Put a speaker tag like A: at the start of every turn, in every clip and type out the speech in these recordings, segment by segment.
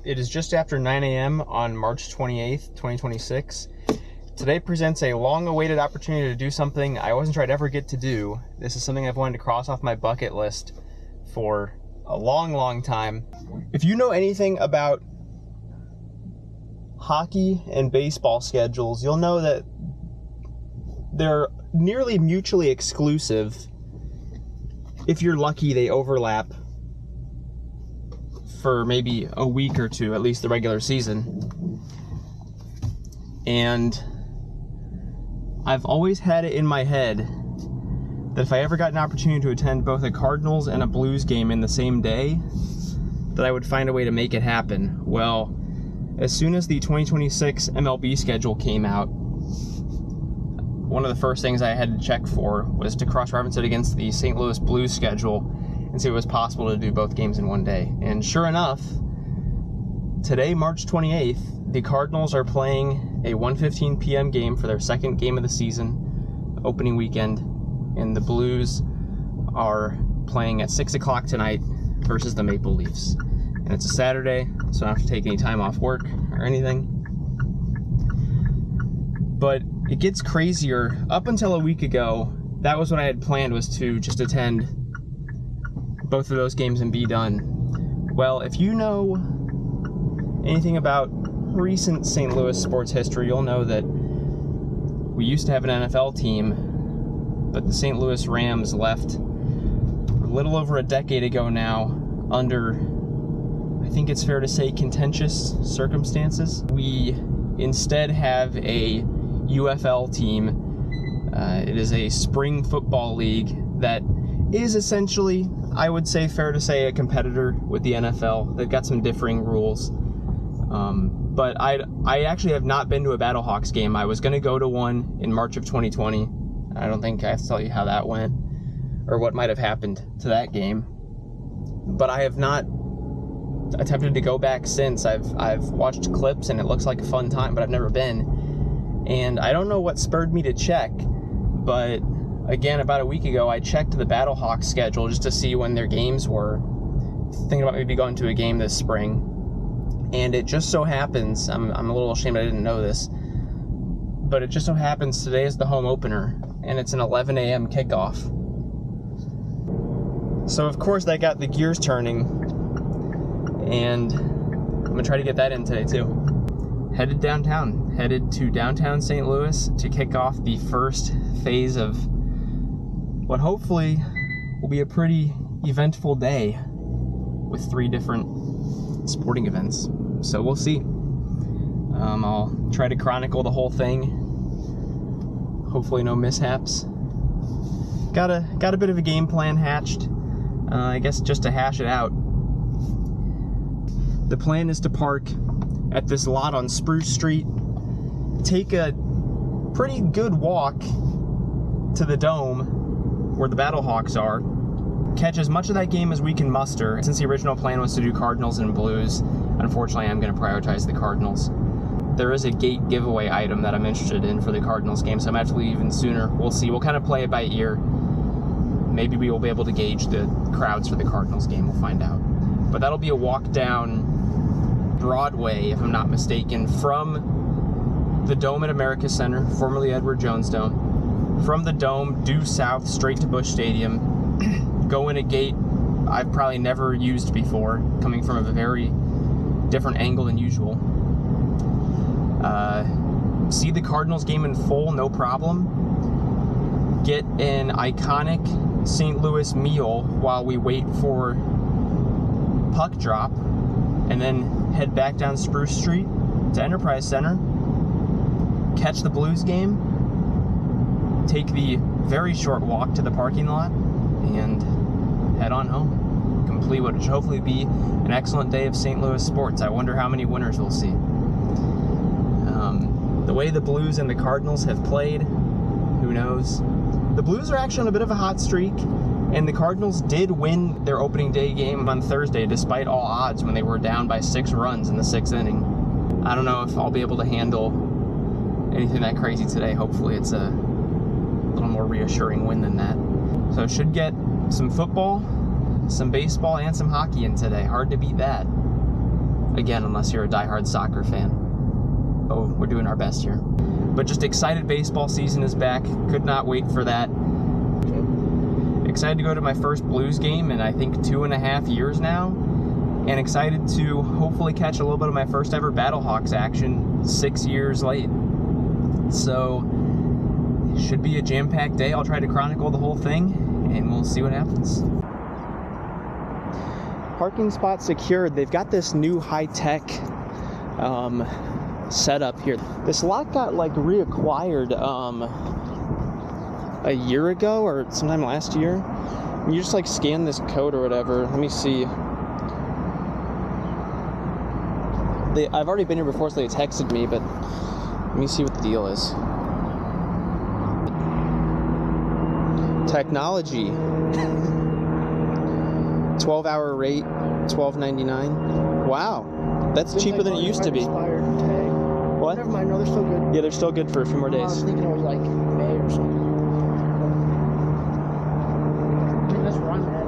A: It is just after 9 a.m. on March 28th, 2026. Today presents a long-awaited opportunity to do something I wasn't sure I'd ever get to do. This is something I've wanted to cross off my bucket list for a long time. If you know anything about hockey and baseball schedules, you'll know that they're nearly mutually exclusive. If you're lucky, they overlap for maybe a week or two, at least the regular season. And I've always had it in my head that if I ever got an opportunity to attend both a Cardinals and a Blues game in the same day, that I would find a way to make it happen. Well, as soon as the 2026 MLB schedule came out, one of the first things I had to check for was to cross-reference it against the St. Louis Blues schedule and see if it was possible to do both games in one day. And sure enough, today, March 28th, the Cardinals are playing a 1:15 p.m. game for their second game of the season, opening weekend, and the Blues are playing at 6 o'clock tonight versus the Maple Leafs. And it's a Saturday, so I don't have to take any time off work or anything. But it gets crazier. Up until a week ago, that was what I had planned, was to just attend both of those games and be done. Well, if you know anything about recent St. Louis sports history, you'll know that we used to have an NFL team, but the St. Louis Rams left a little over a decade ago now under, I think it's fair to say, contentious circumstances. We instead have a UFL team. It is a spring football league that is essentially, I would say, fair to say, a competitor with the NFL. They've got some differing rules. But I actually have not been to a Battlehawks game. I was going to go to one in March of 2020. I don't think I have to tell you how that went or what might have happened to that game. But I have not attempted to go back since. I've watched clips and it looks like a fun time, but I've never been. And I don't know what spurred me to check, but again, about a week ago, I checked the Battlehawks schedule just to see when their games were. Thinking about maybe going to a game this spring. And it just so happens, I'm a little ashamed I didn't know this, but it just so happens today is the home opener, and it's an 11 a.m. kickoff. So of course that got the gears turning, and I'm going to try to get that in today too. Headed to downtown St. Louis to kick off the first phase of what hopefully will be a pretty eventful day with 3 different sporting events. So we'll see. I'll try to chronicle the whole thing. Hopefully no mishaps. Got a bit of a game plan hatched. I guess just to hash it out. The plan is to park at this lot on Spruce Street, take a pretty good walk to the Dome where the Battlehawks are, catch as much of that game as we can muster. Since the original plan was to do Cardinals and Blues, unfortunately I'm going to prioritize the Cardinals. There is a gate giveaway item that I'm interested in for the Cardinals game, so I'm going to have to leave even sooner. We'll see. We'll kind of play it by ear. Maybe we will be able to gauge the crowds for the Cardinals game. We'll find out. But that'll be a walk down Broadway, if I'm not mistaken, from the Dome at America Center, formerly Edward Jones Dome. From the Dome, due south, straight to Busch Stadium. Go in a gate I've probably never used before, coming from a very different angle than usual. See the Cardinals game in full, no problem. Get an iconic St. Louis meal while we wait for puck drop, and then head back down Spruce Street to Enterprise Center, catch the Blues game, take the very short walk to the parking lot, and head on home. Complete what should hopefully be an excellent day of St. Louis sports. I wonder how many winners we'll see. The way the Blues and the Cardinals have played, who knows? The Blues are actually on a bit of a hot streak, and the Cardinals did win their opening day game on Thursday despite all odds when they were down by 6 runs in the 6th inning. I don't know if I'll be able to handle anything that crazy today. Hopefully it's a little more reassuring win than that. So should get some football, some baseball, and some hockey in today. Hard to beat that. again, unless you're a diehard soccer fan. Oh, we're doing our best here. But just excited baseball season is back. Could not wait for that. Excited to go to my first Blues game in I think 2.5 years now. And excited to hopefully catch a little bit of my first ever Battlehawks action 6 years late. So, should be a jam-packed day. I'll try to chronicle the whole thing, and we'll see what happens. Parking spot secured. They've got this new high-tech setup here. This lot got like reacquired a year ago or sometime last year. You just like scan this code or whatever. Let me see. I've already been here before, so they texted me, but let me see what the deal is. Technology. 12-hour rate, $12.99. Wow, that's cheaper than it used to be. What?
B: Never mind, no, they're still good.
A: Yeah, they're still good for a few more days.
B: I was thinking it was like May or something. Let's run that.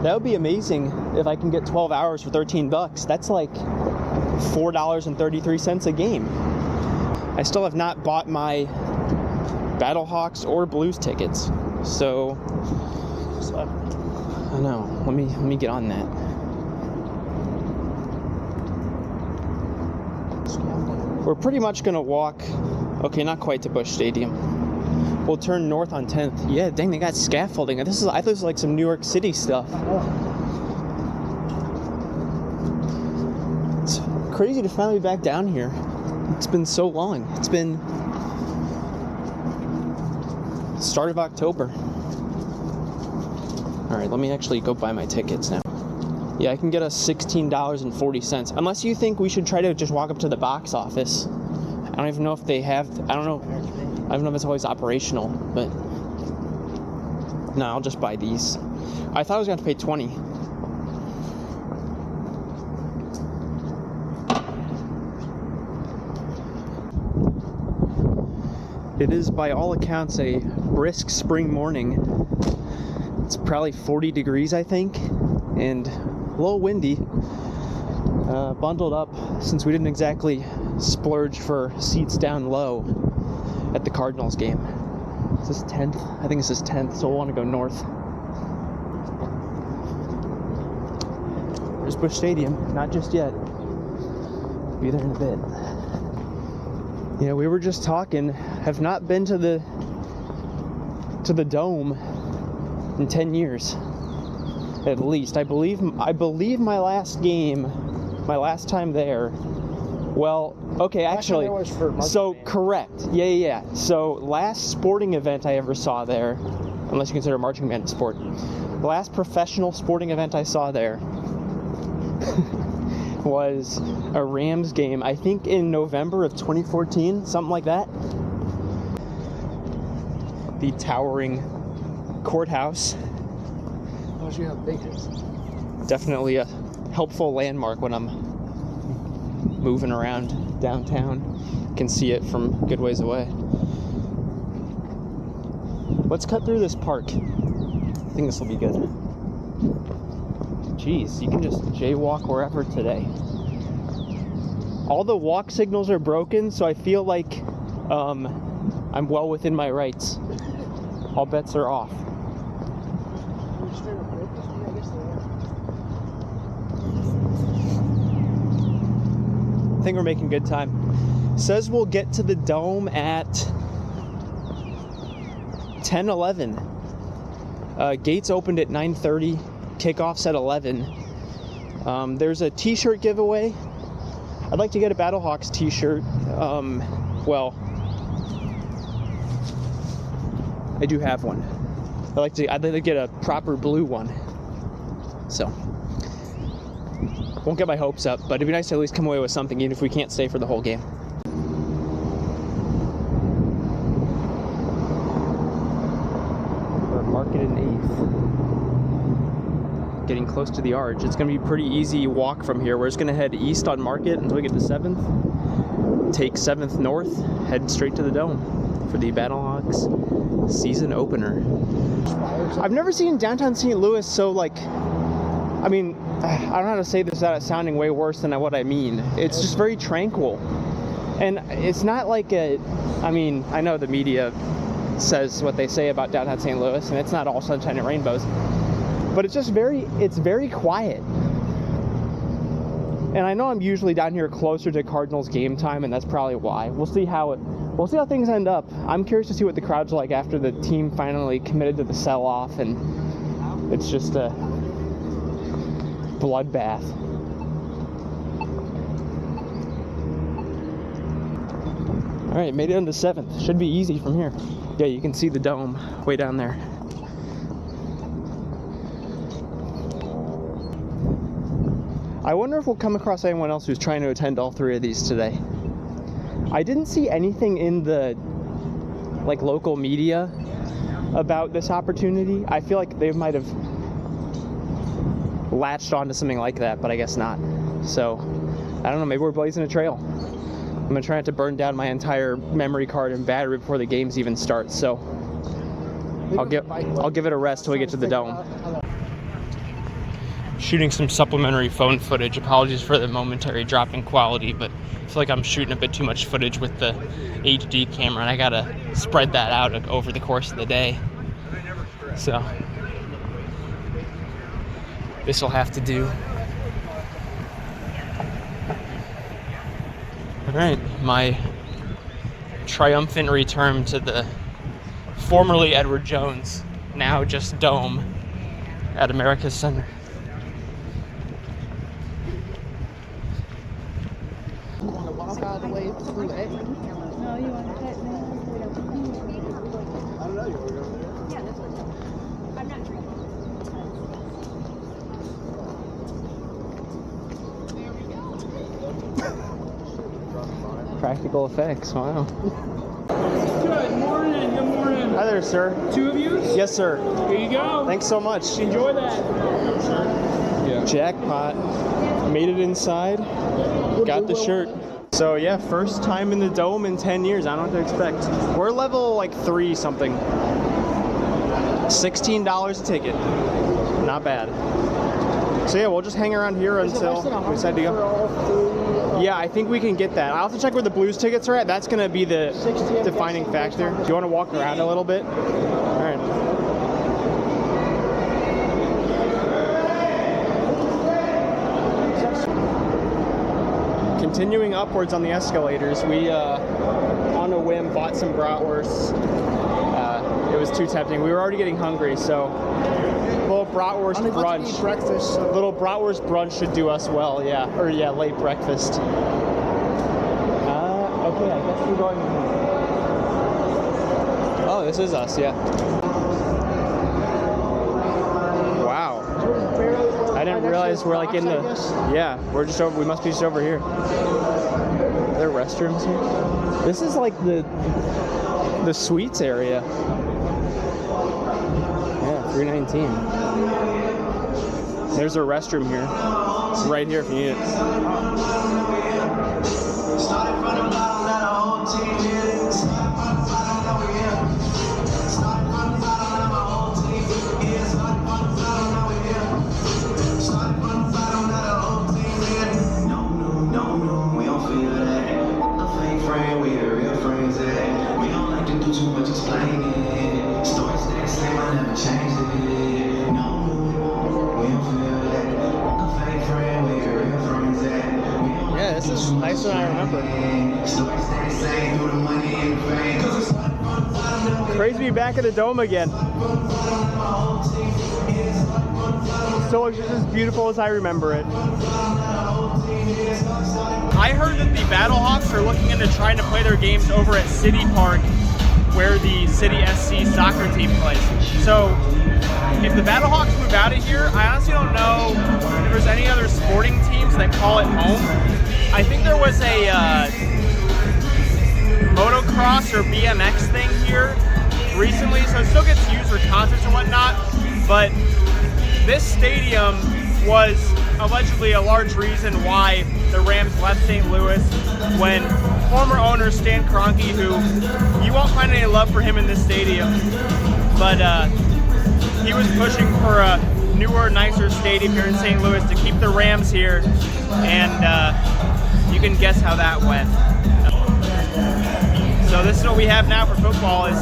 A: That would be amazing if I can get 12 hours for $13. That's like $4.33 a game. I still have not bought my Battlehawks or Blues tickets, so I know. Let me get on that. We're pretty much gonna walk. Okay, not quite to Busch Stadium. We'll turn north on 10th. Yeah, dang, they got scaffolding. I thought this was like some New York City stuff. It's crazy to finally be back down here. It's been so long. It's been start of October. All right, let me actually go buy my tickets now. Yeah, I can get us $16.40. Unless you think we should try to just walk up to the box office. I don't even know if they have, I don't know if it's always operational, but no, I'll just buy these. I thought I was going to pay $20. It is, by all accounts, a brisk spring morning. It's probably 40 degrees, I think, and a little windy. Bundled up since we didn't exactly splurge for seats down low at the Cardinals game. Is this 10th? I think this is 10th, so we'll want to go north. There's Busch Stadium, not just yet. Be there in a bit. Yeah, we were just talking. Have not been to the Dome in 10 years, at least. I believe my last time there. Well, okay, actually. So correct. Yeah. So last sporting event I ever saw there, unless you consider marching band a sport, the last professional sporting event I saw there was a Rams game, I think in November of 2014, something like that. The towering courthouse.
B: Oh, see how big it is.
A: Definitely a helpful landmark when I'm moving around downtown. Can see it from a good ways away. Let's cut through this park. I think this will be good. Jeez, you can just jaywalk wherever today. All the walk signals are broken, so I feel like I'm well within my rights. All bets are off. I think we're making good time. Says we'll get to the Dome at 10:11. Gates opened at 9:30. Kickoff's at 11. There's a t-shirt giveaway. I'd like to get a Battlehawks t-shirt. Well, I do have one. I'd like to get a proper blue one. So, won't get my hopes up, but it'd be nice to at least come away with something, even if we can't stay for the whole game. We're Market and 8th. Getting close to the arch. It's going to be a pretty easy walk from here. We're just going to head east on Market until we get to 7th. Take 7th north, head straight to the Dome for the Battlehawks season opener. I've never seen downtown St. Louis so, like, I mean, I don't know how to say this without it sounding way worse than what I mean. It's just very tranquil. And it's not like I mean, I know the media says what they say about downtown St. Louis, and it's not all sunshine and rainbows, but it's just it's very quiet. And I know I'm usually down here closer to Cardinals game time, and that's probably why. We'll see how things end up. I'm curious to see what the crowd's like after the team finally committed to the sell-off, and it's just a bloodbath. All right, made it into 7th. Should be easy from here. Yeah, you can see the dome way down there. I wonder if we'll come across anyone else who's trying to attend all 3 of these today. I didn't see anything in the local media about this opportunity. I feel like they might have latched onto something like that, but I guess not. So, I don't know, maybe we're blazing a trail. I'm gonna try not to burn down my entire memory card and battery before the games even start, so I'll give it a rest till we get to the dome. Shooting some supplementary phone footage. Apologies for the momentary drop in quality, but I feel like I'm shooting a bit too much footage with the HD camera, and I gotta spread that out over the course of the day. So this will have to do. All right, my triumphant return to the formerly Edward Jones, now just Dome, at America's Center.
B: You want to walk all the way through it?
C: No, you want to cut now?
B: I don't know. You want to go over there?
C: Yeah, that's what I'm not drinking.
A: Practical effects, wow.
D: Good morning, good morning.
A: Hi there, sir.
D: 2 of you?
A: Yes, sir.
D: Here you go.
A: Thanks so much.
D: Enjoy that. Yeah.
A: Jackpot. Made it inside. Got the shirt. So yeah, first time in the Dome in 10 years. I don't know what to expect. We're level 3 something. $16 a ticket. Not bad. So yeah, we'll just hang around here until we decide to go. Yeah, I think we can get that. I'll have to check where the Blues tickets are at. That's going to be the defining factor. Do you want to walk around a little bit? All right. Continuing upwards on the escalators, we, on a whim, bought some bratwursts. It was too tempting. We were already getting hungry, so little bratwurst brunch.
B: Eat breakfast. So.
A: Little bratwurst brunch should do us well, yeah. Or yeah, late breakfast. Okay, I guess we're going. Oh, this is us, yeah. Wow. I didn't realize we're in the. Yeah, we're just over. We must be just over here. Are there restrooms here? This is like the suites area. Yeah, 319. There's a restroom here. Right here if you need it. Yeah, this is nicer than I remember. Crazy to be back at the Dome again. So just as beautiful as I remember it. I heard that the Battlehawks are looking into trying to play their games over at City Park, where the City SC soccer team plays. So if the Battlehawks move out of here, I honestly don't know if there's any other sporting teams that call it home. I think there was a motocross or BMX thing here recently, so it still gets used for concerts and whatnot, but this stadium was allegedly a large reason why the Rams left St. Louis when former owner Stan Kroenke, who you won't find any love for him in this stadium, but he was pushing for a newer, nicer stadium here in St. Louis to keep the Rams here, and you can guess how that went. So this is what we have now for football: is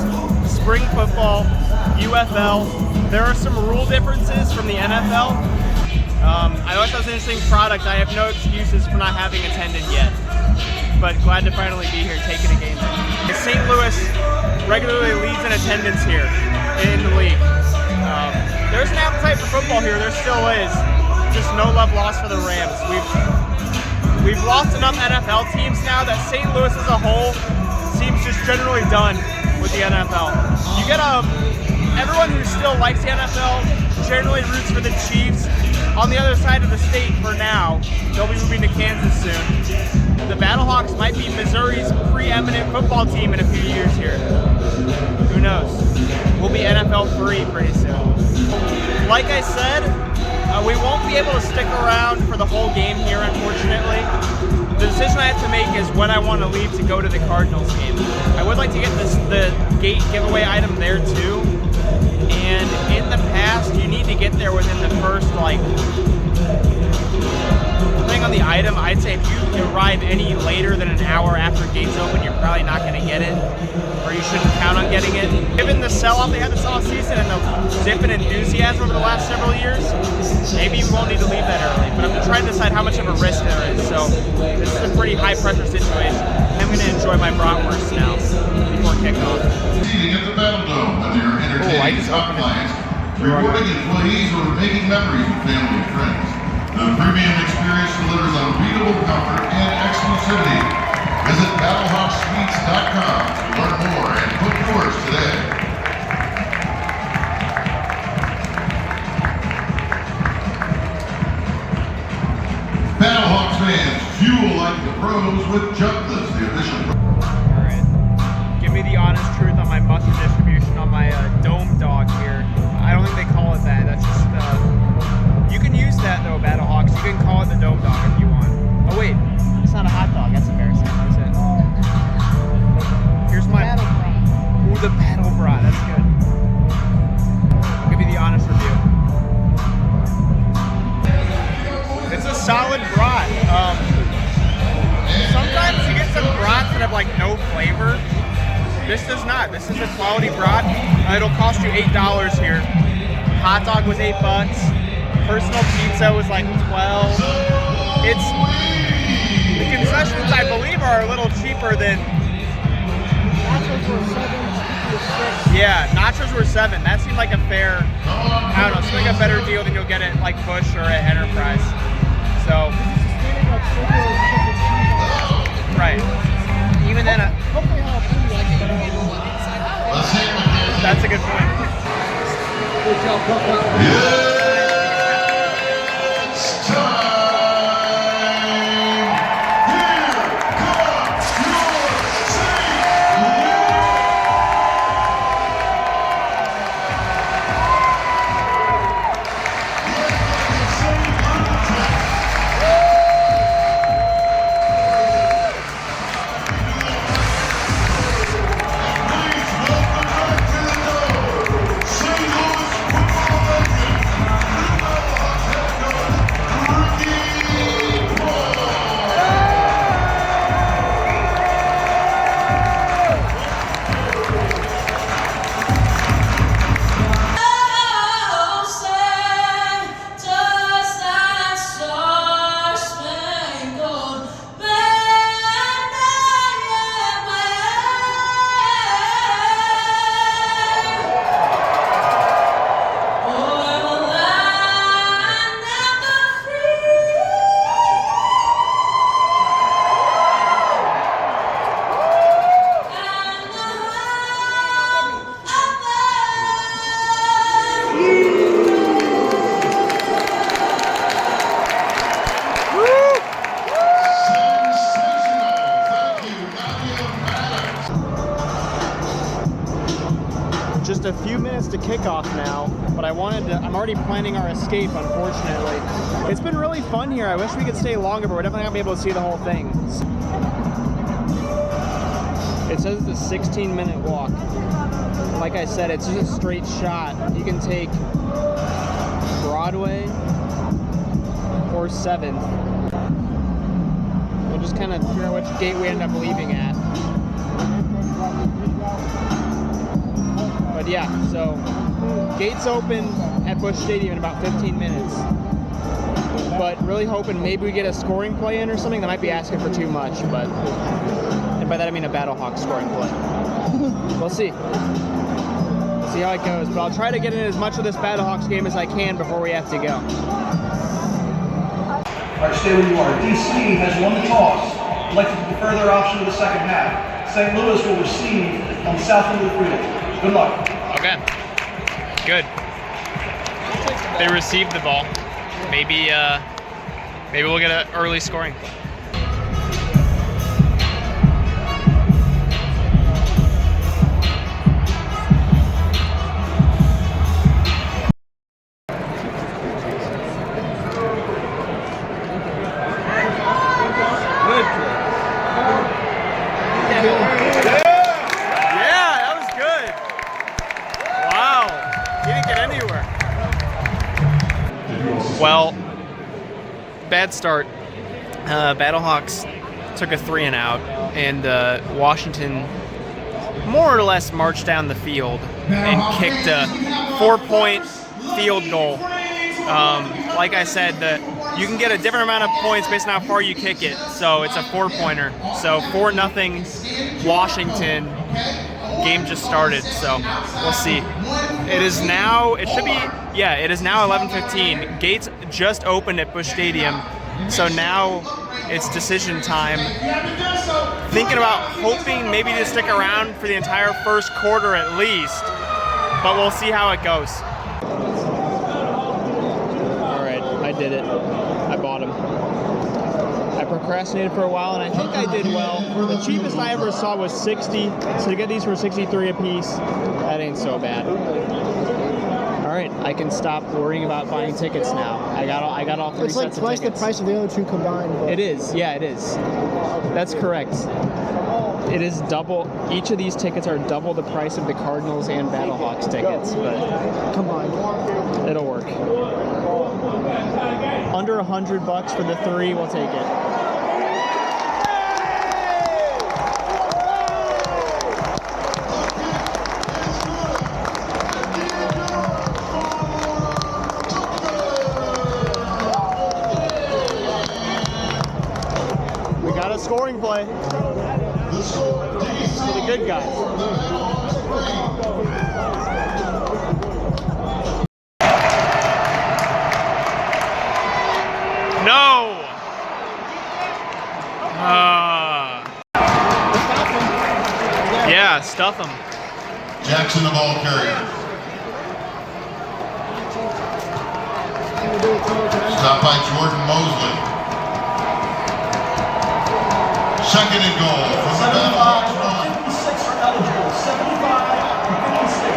A: spring football, UFL. There are some rule differences from the NFL. I thought that was an interesting product. I have no excuses for not having attended yet, but glad to finally be here taking a game. St. Louis regularly leads in attendance here in the league. There's an appetite for football here. There still is. Just no love lost for the Rams. We've lost enough NFL teams now that St. Louis as a whole seems just generally done with the NFL. You get everyone who still likes the NFL generally roots for the Chiefs. On the other side of the state for now, they'll be moving to Kansas soon. The Battlehawks might be Missouri's preeminent football team in a few years here. Who knows? We'll be NFL free pretty soon. Like I said, we won't be able to stick around for the whole game here, unfortunately. The decision I have to make is when I want to leave to go to the Cardinals game. I would like to get the gate giveaway item there too. And in the past, you need to get there within the first, depending on the item, I'd say if you arrive any later than an hour after gates open, you're probably not going to get it, or you shouldn't count on getting it. Given the sell-off they had this off season and the zip and enthusiasm over the last several years, maybe you won't need to leave that early, but I'm trying to decide how much of a risk there is, so this is a pretty high-pressure situation. I'm going to enjoy my bratwurst now before kickoff.
E: Seating at the Battle Dome, whether you're entertaining top clients, rewarding employees, or making memories with family and friends. The premium experience delivers unbeatable comfort and exclusivity. Visit BattlehawkSuites.com to learn more and book yours today. Battlehawks fans, fuel like the pros with Junkless, the official.
A: Alright, give me the honest truth on my mustard distribution on my Dome Dog here. I don't think they call it that. That's just, you can use that though, Battlehawks. You can call it the Dome Dog if you want. Oh wait, it's not a hot dog. That's embarrassing. What is it? Here's my
B: Battle Brat.
A: Ooh, the Battle Brat. That's good. I'll give you the honest review. It's a solid brat. Sometimes you get some brats that have no flavor. This does not. This is a quality brat. It'll cost you $8 here. Hot dog was $8. Personal pizza was like 12. The concessions, I believe, are a little cheaper than.
B: Nachos were 7, was 6.
A: Yeah, nachos were 7. That seemed like a fair. I don't know. Seemed like a better deal than you'll get at Bush or at Enterprise. So. Right. Even then.
B: Hopefully, how food like it.
A: That's a good point.
E: It's time! Here comes your
A: Just a few minutes to kickoff now, but I'm already planning our escape, unfortunately. It's been really fun here. I wish we could stay longer, but we're definitely not gonna be able to see the whole thing. It says it's a 16-minute walk. Like I said, it's just a straight shot. You can take Broadway or 7th. We'll just kind of figure out which gate we end up leaving at. But yeah, so gates open at Busch Stadium in about 15 minutes. But really hoping maybe we get a scoring play in or something. That might be asking for too much, but and by that I mean a Battlehawks scoring play. We'll see. See how it goes, but I'll try to get in as much of this Battlehawks game as I can before we have to go.
F: All right, stay where you are. DC has won the toss. Elected to defer their option to the second half. St. Louis will receive on the south end of the field. Good luck.
A: Okay. Good. They received the ball. Maybe we'll get an early scoring play. Well, bad start. Battlehawks took a 3 and out, and Washington more or less marched down the field and kicked a 4-point field goal. Like I said, you can get a different amount of points based on how far you kick it, so it's a 4-pointer. So 4-0 Washington. Game just started, so we'll see. It is now 11:15. Gates just opened at Busch Stadium, so now it's decision time. Thinking about hoping maybe to stick around for the entire first quarter at least, but we'll see how it goes. All right, I did it. I bought him. I procrastinated for a while, and I think I did well. The cheapest I ever saw was 60, so to get these for 63 a piece, that ain't so bad. All right, I can stop worrying about buying tickets now. I got all 3
B: It's like
A: sets of
B: twice the
A: tickets.
B: price of the other two combined. But
A: It is, yeah, it is. That's correct. It is double. Each of these tickets are double the price of the Cardinals and Battlehawks tickets, but
B: combined.
A: it'll work. Under $100 for the 3, we'll take it. We got a scoring play for the good guys. No! Yeah, stuff them.
E: Jackson, the ball carrier. Stopped by Jordan Mosley. Second and goal from the Battlehawks run.
F: 56 are eligible. 75 and 56.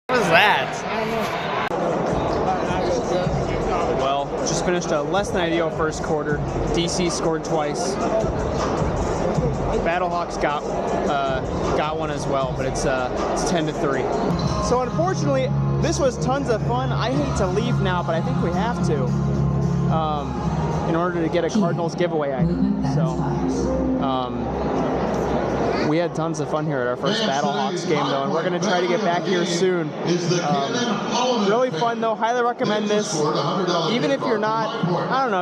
A: What is that? Well, just finished a less than ideal first quarter. DC scored twice. Battlehawks got one as well, but it's 10-3. So unfortunately, this was tons of fun. I hate to leave now, but I think we have to in order to get a Cardinals giveaway item. So we had tons of fun here at our first Battlehawks game, though, and we're going to try to get back here soon. Really fun, though. Highly recommend this. Even if you're not,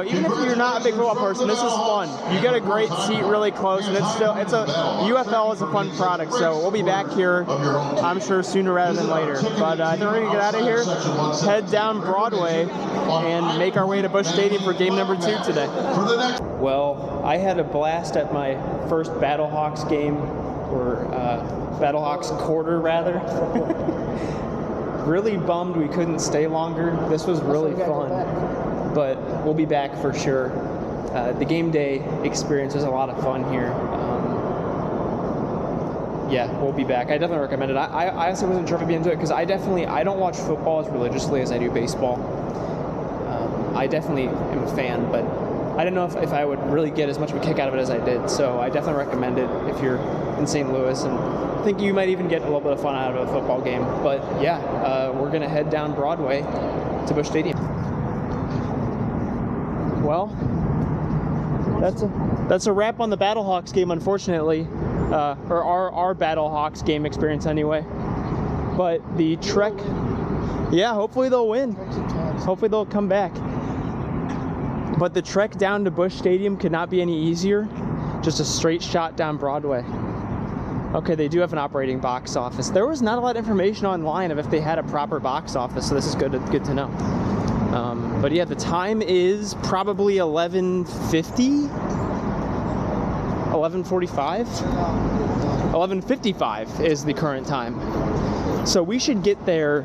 A: even if you're not a big football person, this is fun. You get a great seat really close, and UFL is a fun product, so we'll be back here, I'm sure, sooner rather than later. But I think we're going to get out of here, head down Broadway, and make our way to Busch Stadium for game number 2 today. Well, I had a blast at my first Battlehawks game, or Battlehawks quarter, rather. Really bummed we couldn't stay longer. This was really fun, but we'll be back for sure. The game day experience was a lot of fun here. yeah, we'll be back. I definitely recommend it. I honestly wasn't sure if I'd be into it because I don't watch football as religiously as I do baseball. I definitely am a fan, but I don't know if I would really get as much of a kick out of it as I did. So I definitely recommend it if you're in St. Louis, and I think you might even get a little bit of fun out of a football game. But yeah, we're gonna head down Broadway to Busch Stadium. Well, that's a wrap on the Battlehawks game, unfortunately, or our Battlehawks game experience anyway. But the trek, yeah, hopefully they'll win. Hopefully they'll come back. But the trek down to Busch Stadium could not be any easier. Just a straight shot down Broadway. Okay, they do have an operating box office. There was not a lot of information online of if they had a proper box office, so this is good to know. But yeah, the time is probably 11:50, 11:45, 11:55 is the current time. So we should get there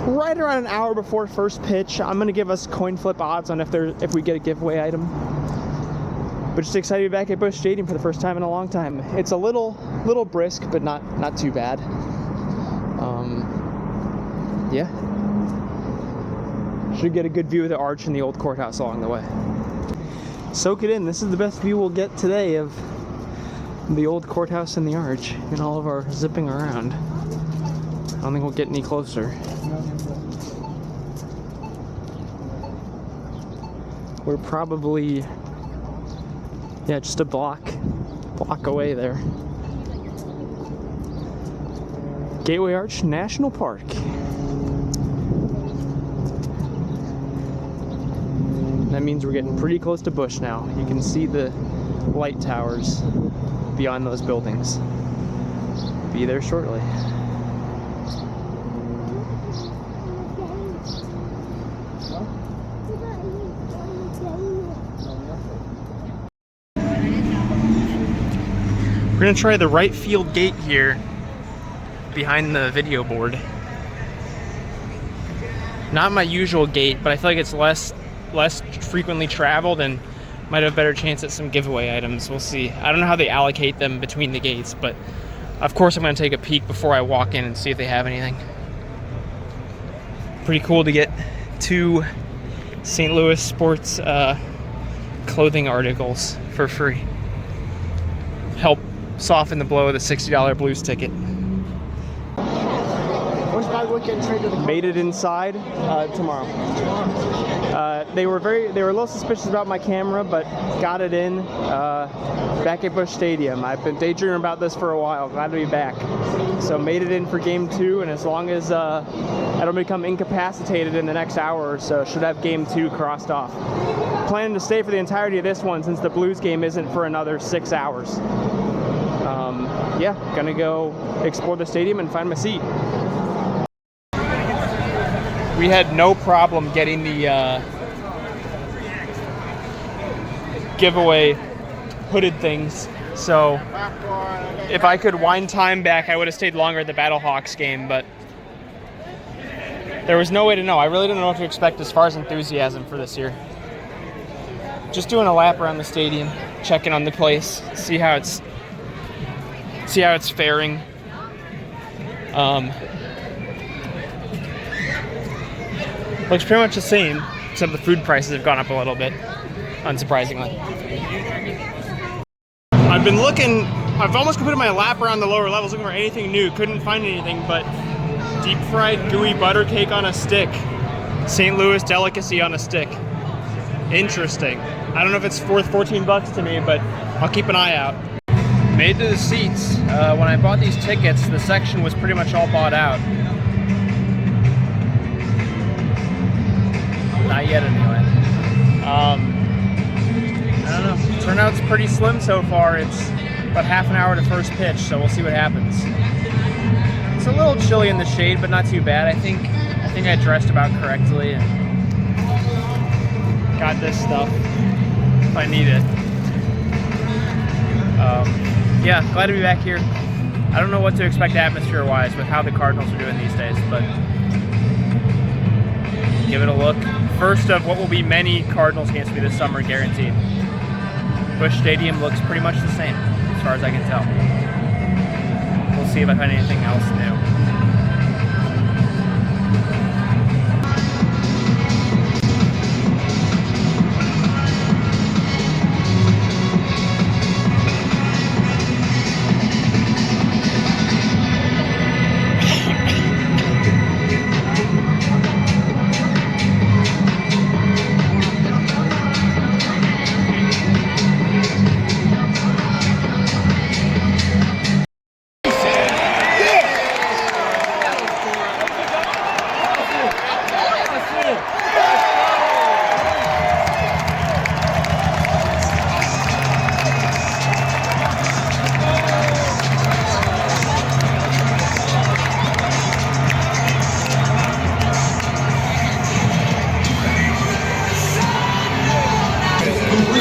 A: right around an hour before first pitch. I'm gonna give us coin flip odds on if we get a giveaway item. But just excited to be back at Busch Stadium for the first time in a long time. It's a little brisk, but not too bad. Yeah. Should get a good view of the arch and the old courthouse along the way. Soak it in. This is the best view we'll get today of the old courthouse and the arch and all of our zipping around. I don't think we'll get any closer. We're probably, yeah, just a block away there. Gateway Arch National Park. That means we're getting pretty close to Busch now. You can see the light towers beyond those buildings. Be there shortly. We're gonna try the right field gate here behind the video board. Not my usual gate, but I feel like it's less frequently traveled and might have a better chance at some giveaway items. We'll see. I don't know how they allocate them between the gates, but of course I'm gonna take a peek before I walk in and see if they have anything. Pretty cool to get 2 St. Louis sports clothing articles for free. Help soften the blow of the $60 Blues ticket. Made it inside tomorrow. They were a little suspicious about my camera, but got it in back at Busch Stadium. I've been daydreaming about this for a while. Glad to be back. So made it in for game 2, and as long as I don't become incapacitated in the next hour or so, should have game 2 crossed off. Planning to stay for the entirety of this one since the Blues game isn't for another 6 hours. Yeah, gonna go explore the stadium and find my seat. We had no problem getting the giveaway hooded things, so if I could wind time back, I would have stayed longer at the Battlehawks game, but there was no way to know. I really didn't know what to expect as far as enthusiasm for this year. Just doing a lap around the stadium, checking on the place, see how it's faring. Looks pretty much the same, except the food prices have gone up a little bit, unsurprisingly. I've almost completed my lap around the lower levels looking for anything new. Couldn't find anything but deep fried gooey butter cake on a stick. St. Louis delicacy on a stick. Interesting. I don't know if it's worth 14 bucks to me, but I'll keep an eye out. Made to the seats. When I bought these tickets, the section was pretty much all bought out. Not yet, anyway. I don't know. Turnout's pretty slim so far. It's about half an hour to first pitch, so we'll see what happens. It's a little chilly in the shade, but not too bad. I think I dressed about correctly and got this stuff if I need it. Yeah, glad to be back here. I don't know what to expect atmosphere-wise with how the Cardinals are doing these days, but give it a look. First of what will be many Cardinals games to be this summer, guaranteed. Busch Stadium looks pretty much the same, as far as I can tell. see if I find anything else new.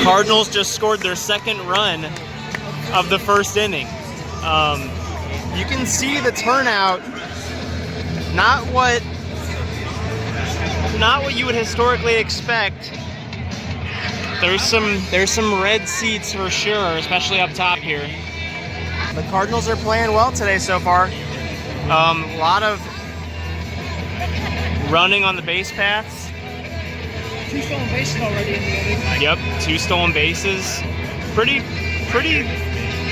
A: Cardinals just scored their second run of the first inning. You can see the turnout. Not what you would historically expect. There's some red seats for sure, especially up top here. The Cardinals are playing well today so far. A lot of running on the base paths.
B: 2 stolen bases already in the inning.
A: Yep, 2 stolen bases. Pretty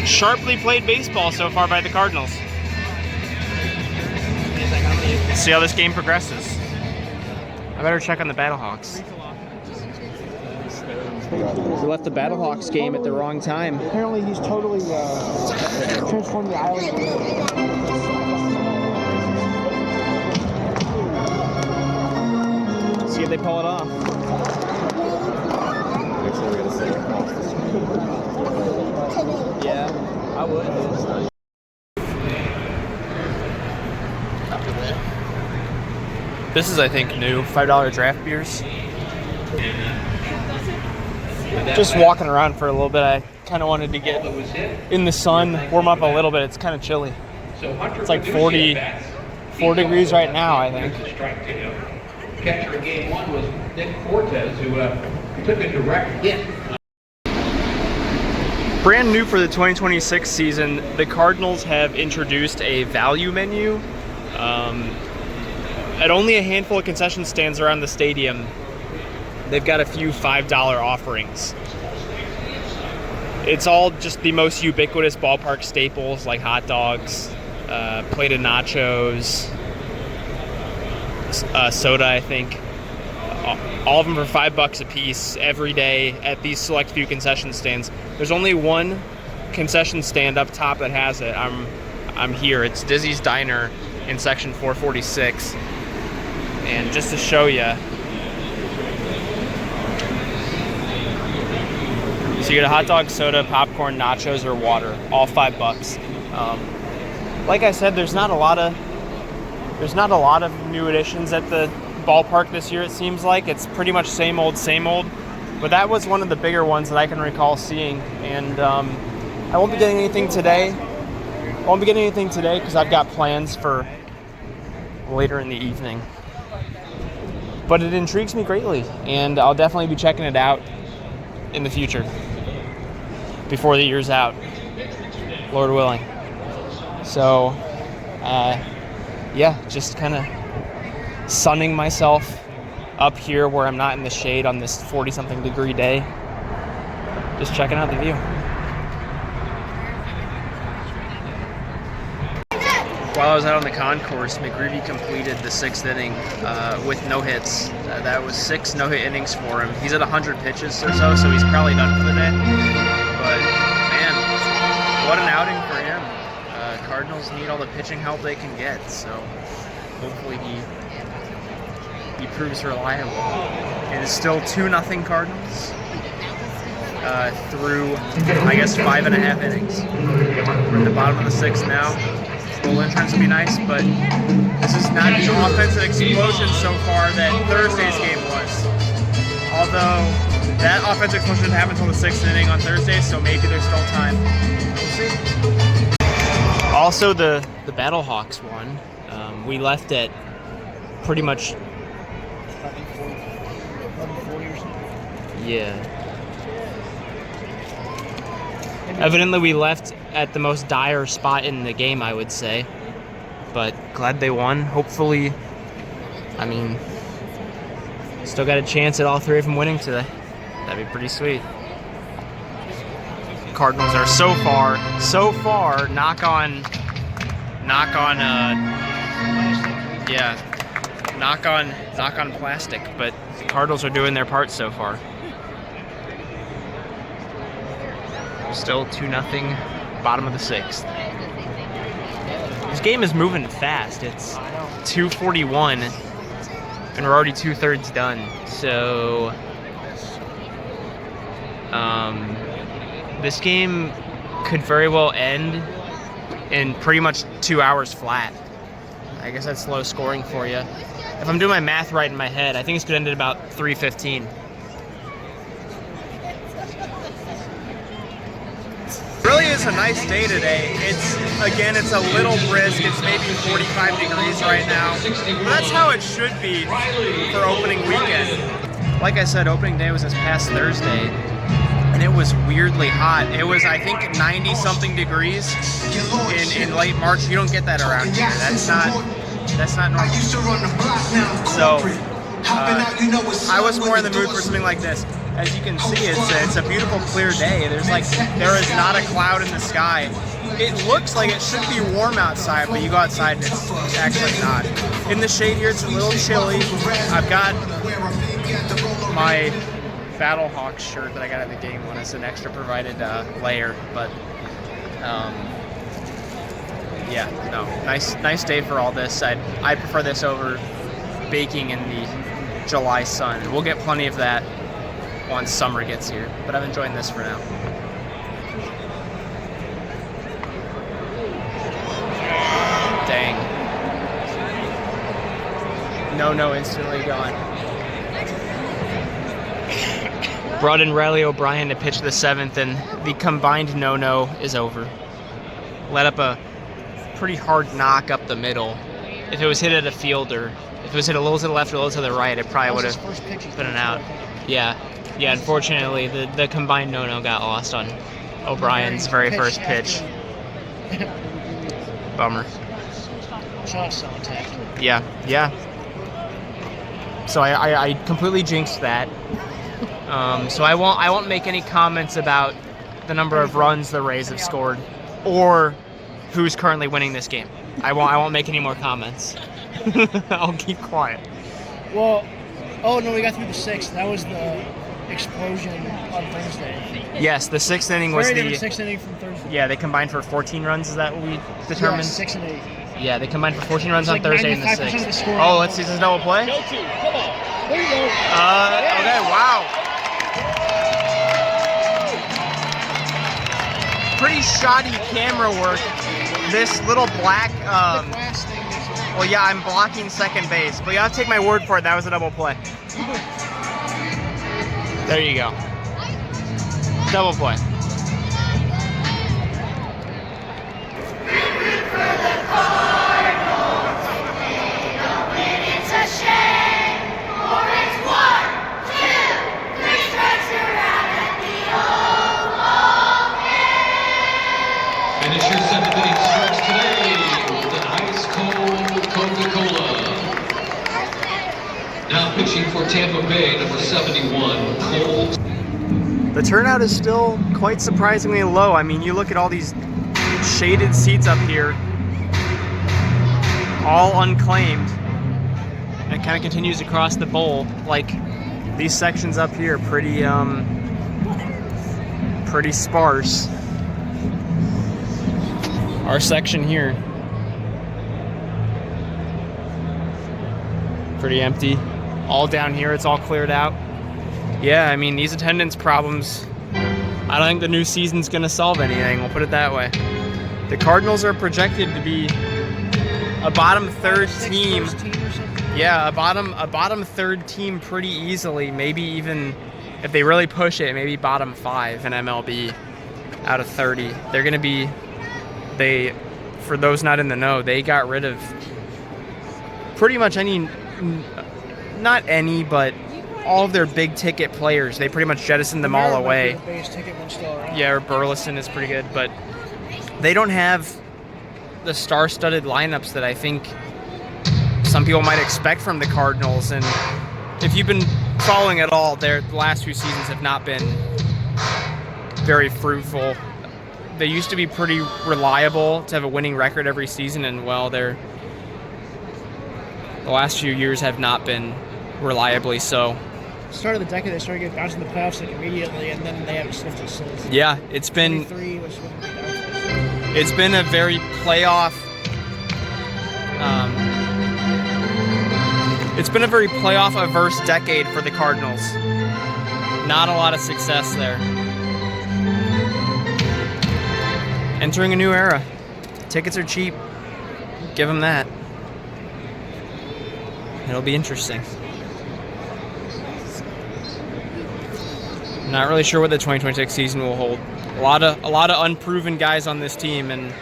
A: sharply played baseball so far by the Cardinals. See how this game progresses. I better check on the Battlehawks. We left the Battlehawks game at the wrong time.
B: Apparently he's totally transformed the island.
A: See if they pull it off. Yeah, I would. This is, I think, new $5 draft beers. Just walking around for a little bit. I kind of wanted to get in the sun, warm up a little bit. It's kind of chilly. It's like 4 degrees right now, I think.
G: Catcher in game 1 was Nick Cortez, who took a direct hit.
A: Brand new for the 2026 season, the Cardinals have introduced a value menu. At only a handful of concession stands around the stadium, they've got a few $5 offerings. It's all just the most ubiquitous ballpark staples like hot dogs, plated nachos, soda, I think. All of them for $5 a piece every day at these select few concession stands. There's only one concession stand up top that has it. I'm here. It's Dizzy's Diner in section 446. And just to show you, so you get a hot dog, soda, popcorn, nachos, or water, all $5. Like I said, there's not a lot of new additions at the ballpark this year. It seems like it's pretty much same old. But that was one of the bigger ones that I can recall seeing. And I won't be getting anything today. Because I've got plans for later in the evening. But it intrigues me greatly, and I'll definitely be checking it out in the future, before the year's out, Lord willing. So, yeah, just kind of sunning myself up here where I'm not in the shade on this 40-something degree day. Just checking out the view. While I was out on the concourse, McGreevy completed the 6th inning with no hits. That was 6 no-hit innings for him. He's at 100 pitches or so he's probably done for the day. But, man, what an outing for him. Cardinals need all the pitching help they can get, so hopefully he proves reliable. It is still 2-0 Cardinals through, I guess, 5.5 innings. We're at the bottom of the 6th now. Roll entrance would be nice, but this is not the offensive explosion so far that Thursday's game was. Although that offensive explosion didn't happen until the 6th inning on Thursday, so maybe there's still time. We'll see. Also, the Battlehawks won. We left at pretty much. Yeah. Evidently, we left at the most dire spot in the game, I would say. But glad they won. Hopefully, I mean, still got a chance at all three of them winning today. That'd be pretty sweet. Cardinals are so far, knock on plastic, but the Cardinals are doing their part so far. Still 2-0, bottom of the 6th. This game is moving fast. It's 2:41, and we're already 2/3 done. So, this game could very well end in pretty much 2 hours flat. I guess that's low scoring for you. If I'm doing my math right in my head, I think it's gonna end at about 3:15. Really is a nice day today. It's a little brisk. It's maybe 45 degrees right now. But that's how it should be for opening weekend. Like I said, opening day was this past Thursday, and it was weirdly hot. It was, I think, 90-something degrees in late March. You don't get that around here. That's not normal. So I was more in the mood for something like this. As you can see, it's a beautiful clear day. There is not a cloud in the sky. It looks like it should be warm outside, but you go outside and it's actually not. In the shade here, it's a little chilly. I've got my Battlehawks shirt that I got at the game one. It's an extra provided layer, but yeah, no, nice day for all this. I prefer this over baking in the July sun. We'll get plenty of that once summer gets here, but I'm enjoying this for now. Dang. No, instantly gone. Brought in Riley O'Brien to pitch the 7th, and the combined no is over. Let up a pretty hard knock up the middle. If it was hit at a fielder, if it was hit a little to the left or a little to the right, it probably would have been an out. Yeah, unfortunately, the combined no got lost on O'Brien's very first pitch. Bummer. Yeah. So I completely jinxed that. So I won't make any comments about the number of runs the Rays have scored or who's currently winning this game. I won't make any more comments. I'll keep quiet.
B: Well, oh no, we got through the 6th. That was the explosion on Thursday.
A: Yes, the 6th inning was
B: Very different 6th inning from Thursday.
A: Yeah, they combined for 14 runs. Is that what we determined?
B: Yeah, 6 and 8.
A: Yeah, they combined for 14 runs
B: It's
A: on
B: like
A: Thursday in the
B: 95%
A: 6th.
B: of the score.
A: Oh, let's see. Is this a double play?
D: Go to. Come on.
B: There you go.
A: Okay, wow. Pretty shoddy camera work. This little black,
B: Last thing is
A: well, yeah, I'm blocking second base, but you have to take my word for it. That was a double play. There you go. Double play.
H: Finish your 7th inning stretch today with an ice-cold Coca-Cola. Now pitching for Tampa Bay, number 71, Cole.
A: The turnout is still quite surprisingly low. I mean, you look at all these shaded seats up here, all unclaimed. And it kind of continues across the bowl. Like, these sections up here, pretty sparse. Our section here, pretty empty. All down here, it's all cleared out. Yeah, I mean, these attendance problems, I don't think the new season's gonna solve anything, we'll put it that way. The Cardinals are projected to be a bottom third team. Yeah, a bottom third team pretty easily. Maybe even, if they really push it, maybe bottom 5 in MLB out of 30. They're gonna be, for those not in the know, they got rid of pretty much any, not any, but all of their big ticket players. They pretty much jettisoned them all away.
B: The biggest ticket one still around.
A: Yeah, or Burleson is pretty good, but they don't have the star-studded lineups that I think some people might expect from the Cardinals. And if you've been following at all, the last few seasons have not been very fruitful. They used to be pretty reliable to have a winning record every season, and well, the last few years have not been reliably so.
B: Start of the decade, they started getting bounced in the playoffs like immediately, and then they haven't sniffed it since.
A: Yeah, it's been
B: 23 was when they got
A: it's been a very playoff. It's been a very playoff-averse decade for the Cardinals. Not a lot of success there. Entering a new era. Tickets are cheap. Give them that. It'll be interesting. Not really sure what the 2026 season will hold. A lot of unproven guys on this team, and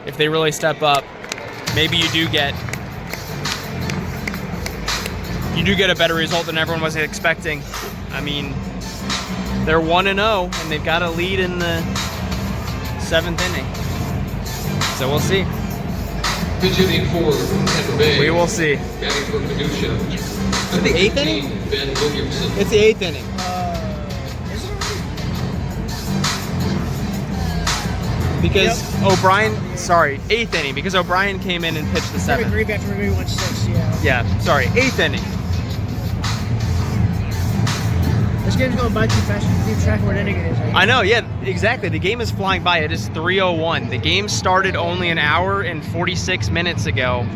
A: if they really step up, maybe you do get a better result than everyone was expecting. I mean, they're 1-0, and they've got a lead in the 7th inning. So we'll see.
H: Pitch hitting for Tampa Bay.
A: We will see.
H: Batting for Minutia.
A: Is it the 8th inning?
H: Ben Williamson.
A: It's the 8th inning. Because O'Brien, 8th inning, because O'Brien came in and pitched the 7th.
B: Green after maybe 1-6, yeah.
A: Yeah, 8th inning.
B: This game's going by too fast. You can keep track of what inning it is.
A: I know, yeah, exactly. The game is flying by. It is 3:01. The game started only an hour and 46 minutes ago.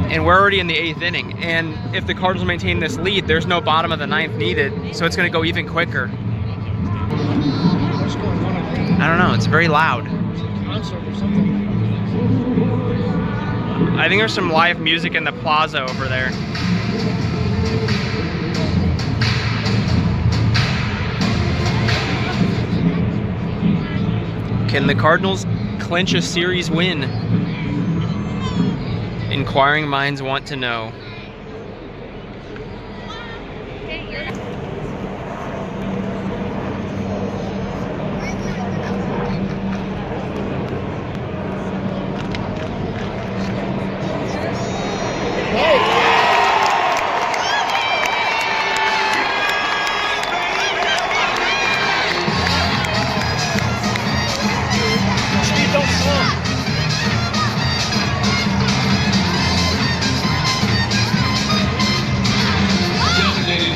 A: And we're already in the 8th inning. And if the Cardinals maintain this lead, there's no bottom of the 9th needed. So it's going to go even quicker.
B: What's going on?
A: I don't know. It's very loud.
B: Concert or something.
A: I think there's some live music in the plaza over there. Can the Cardinals clinch a series win? Inquiring minds want to know.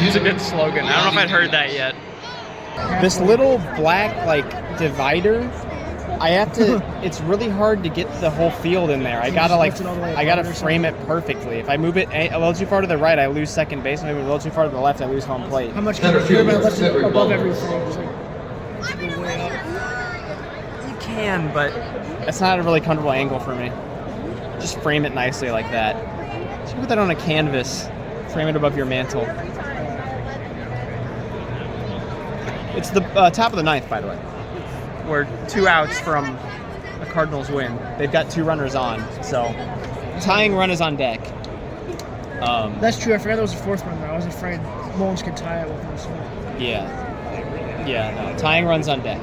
A: It's a good slogan. I don't know if I'd heard that yet. This little black divider, I have to. It's really hard to get the whole field in there. I gotta frame it perfectly. If I move it a little too far to the right, I lose second base. If I move it a little too far to the left, I lose home plate.
B: How much can you feel about left above everything? It's like way up.
A: You can, but it's not a really comfortable angle for me. Just frame it nicely like that. Just put that on a canvas. Frame it above your mantle. It's the top of the 9th, by the way. We're 2 outs from a Cardinals win. They've got 2 runners on, so tying run is on deck.
B: That's true. I forgot there was a 4th runner. I was afraid Mullins could tie it with this one.
A: Yeah, no, tying run's on deck.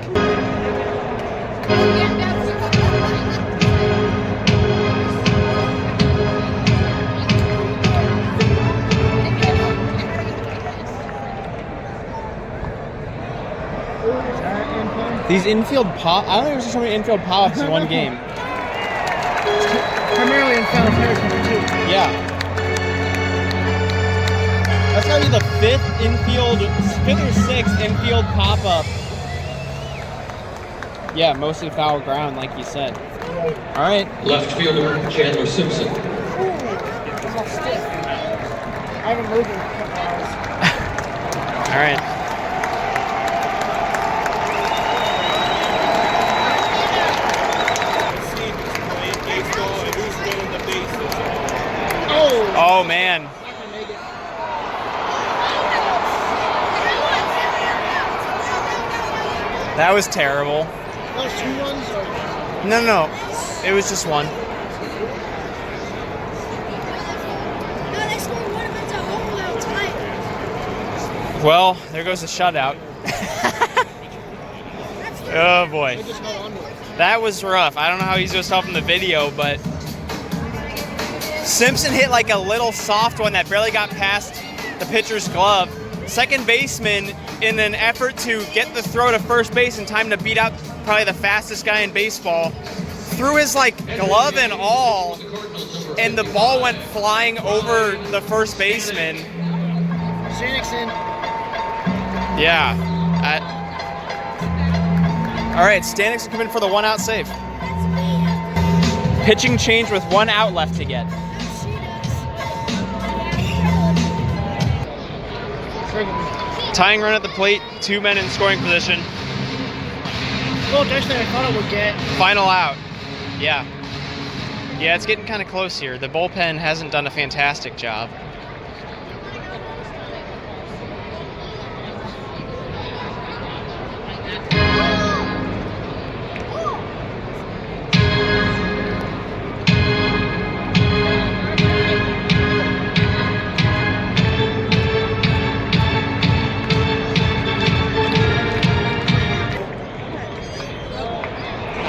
A: These infield pop, I don't think there's so many infield pops in one game.
B: Primarily in South America, too.
A: Yeah. That's gotta be the 5th or 6th infield pop-up. Yeah, mostly foul ground, like you said. All right.
H: Left fielder Chandler Simpson.
B: I haven't moved in a couple hours.
A: All right. Oh man. That was terrible.
B: Those 2 runs or?
A: No. It was just 1.
C: No, they scored one, but it's a home out tight.
A: Well, there goes the shutout. Oh boy. That was rough. I don't know how he's just off in the video, but Simpson hit like a little soft one that barely got past the pitcher's glove. Second baseman, in an effort to get the throw to first base in time to beat out probably the fastest guy in baseball, threw his like glove and all, and the ball went flying over the first baseman.
B: Stanixon.
A: Yeah. All right, Stanix coming for the 1-out save. Pitching change with 1 out left to get. Tying run at the plate, 2 men in scoring position.
B: Well, actually, I thought it would get.
A: Final out. Yeah. Yeah, it's getting kind of close here. The bullpen hasn't done a fantastic job.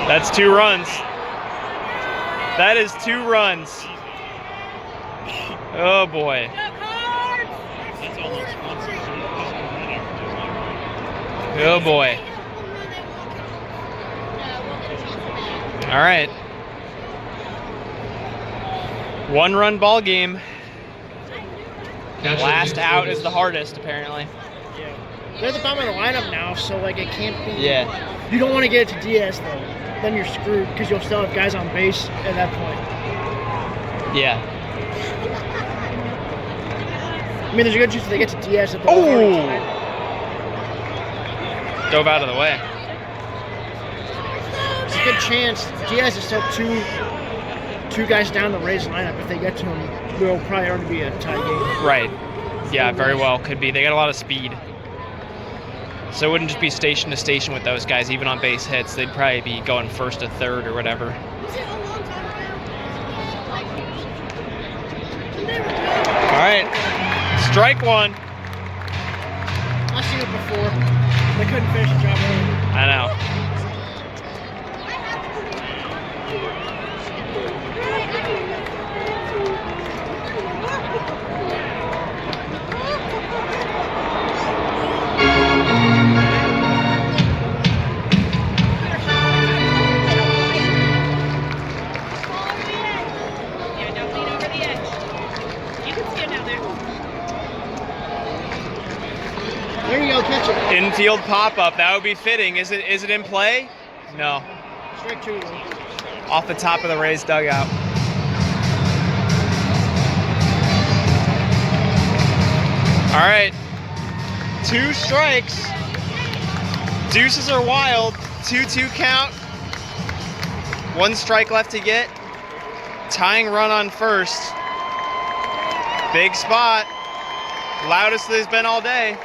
A: That's 2 runs. That is 2 runs. Oh boy. Oh boy. All right. 1-run ball game. Last out is the hardest, apparently.
B: Yeah. They're at the bottom of the lineup now, so like it can't be.
A: Yeah.
B: You don't want to get it to Diaz though. Then you're screwed because you'll still have guys on base at that point.
A: Yeah.
B: I mean, there's a good chance they get to Diaz at the
A: Dove out of the way.
B: It's a good chance. Diaz is still two guys down the Rays lineup. If they get to him, it'll probably already be a tie game.
A: Right. Yeah, very well could be. They got a lot of speed. So it wouldn't just be station to station with those guys, even on base hits. They'd probably be going first to third or whatever. All right, strike 1.
B: I've seen it before. They couldn't finish the job early.
A: I know.
B: There you go, catch it.
A: Infield pop-up, that would be fitting. Is it in play? No.
B: Strike 2.
A: Off the top of the Rays dugout. All right, 2 strikes. Deuces are wild. 2-2 count. 1 strike left to get. Tying run on first. Big spot. Loudest there's been all day.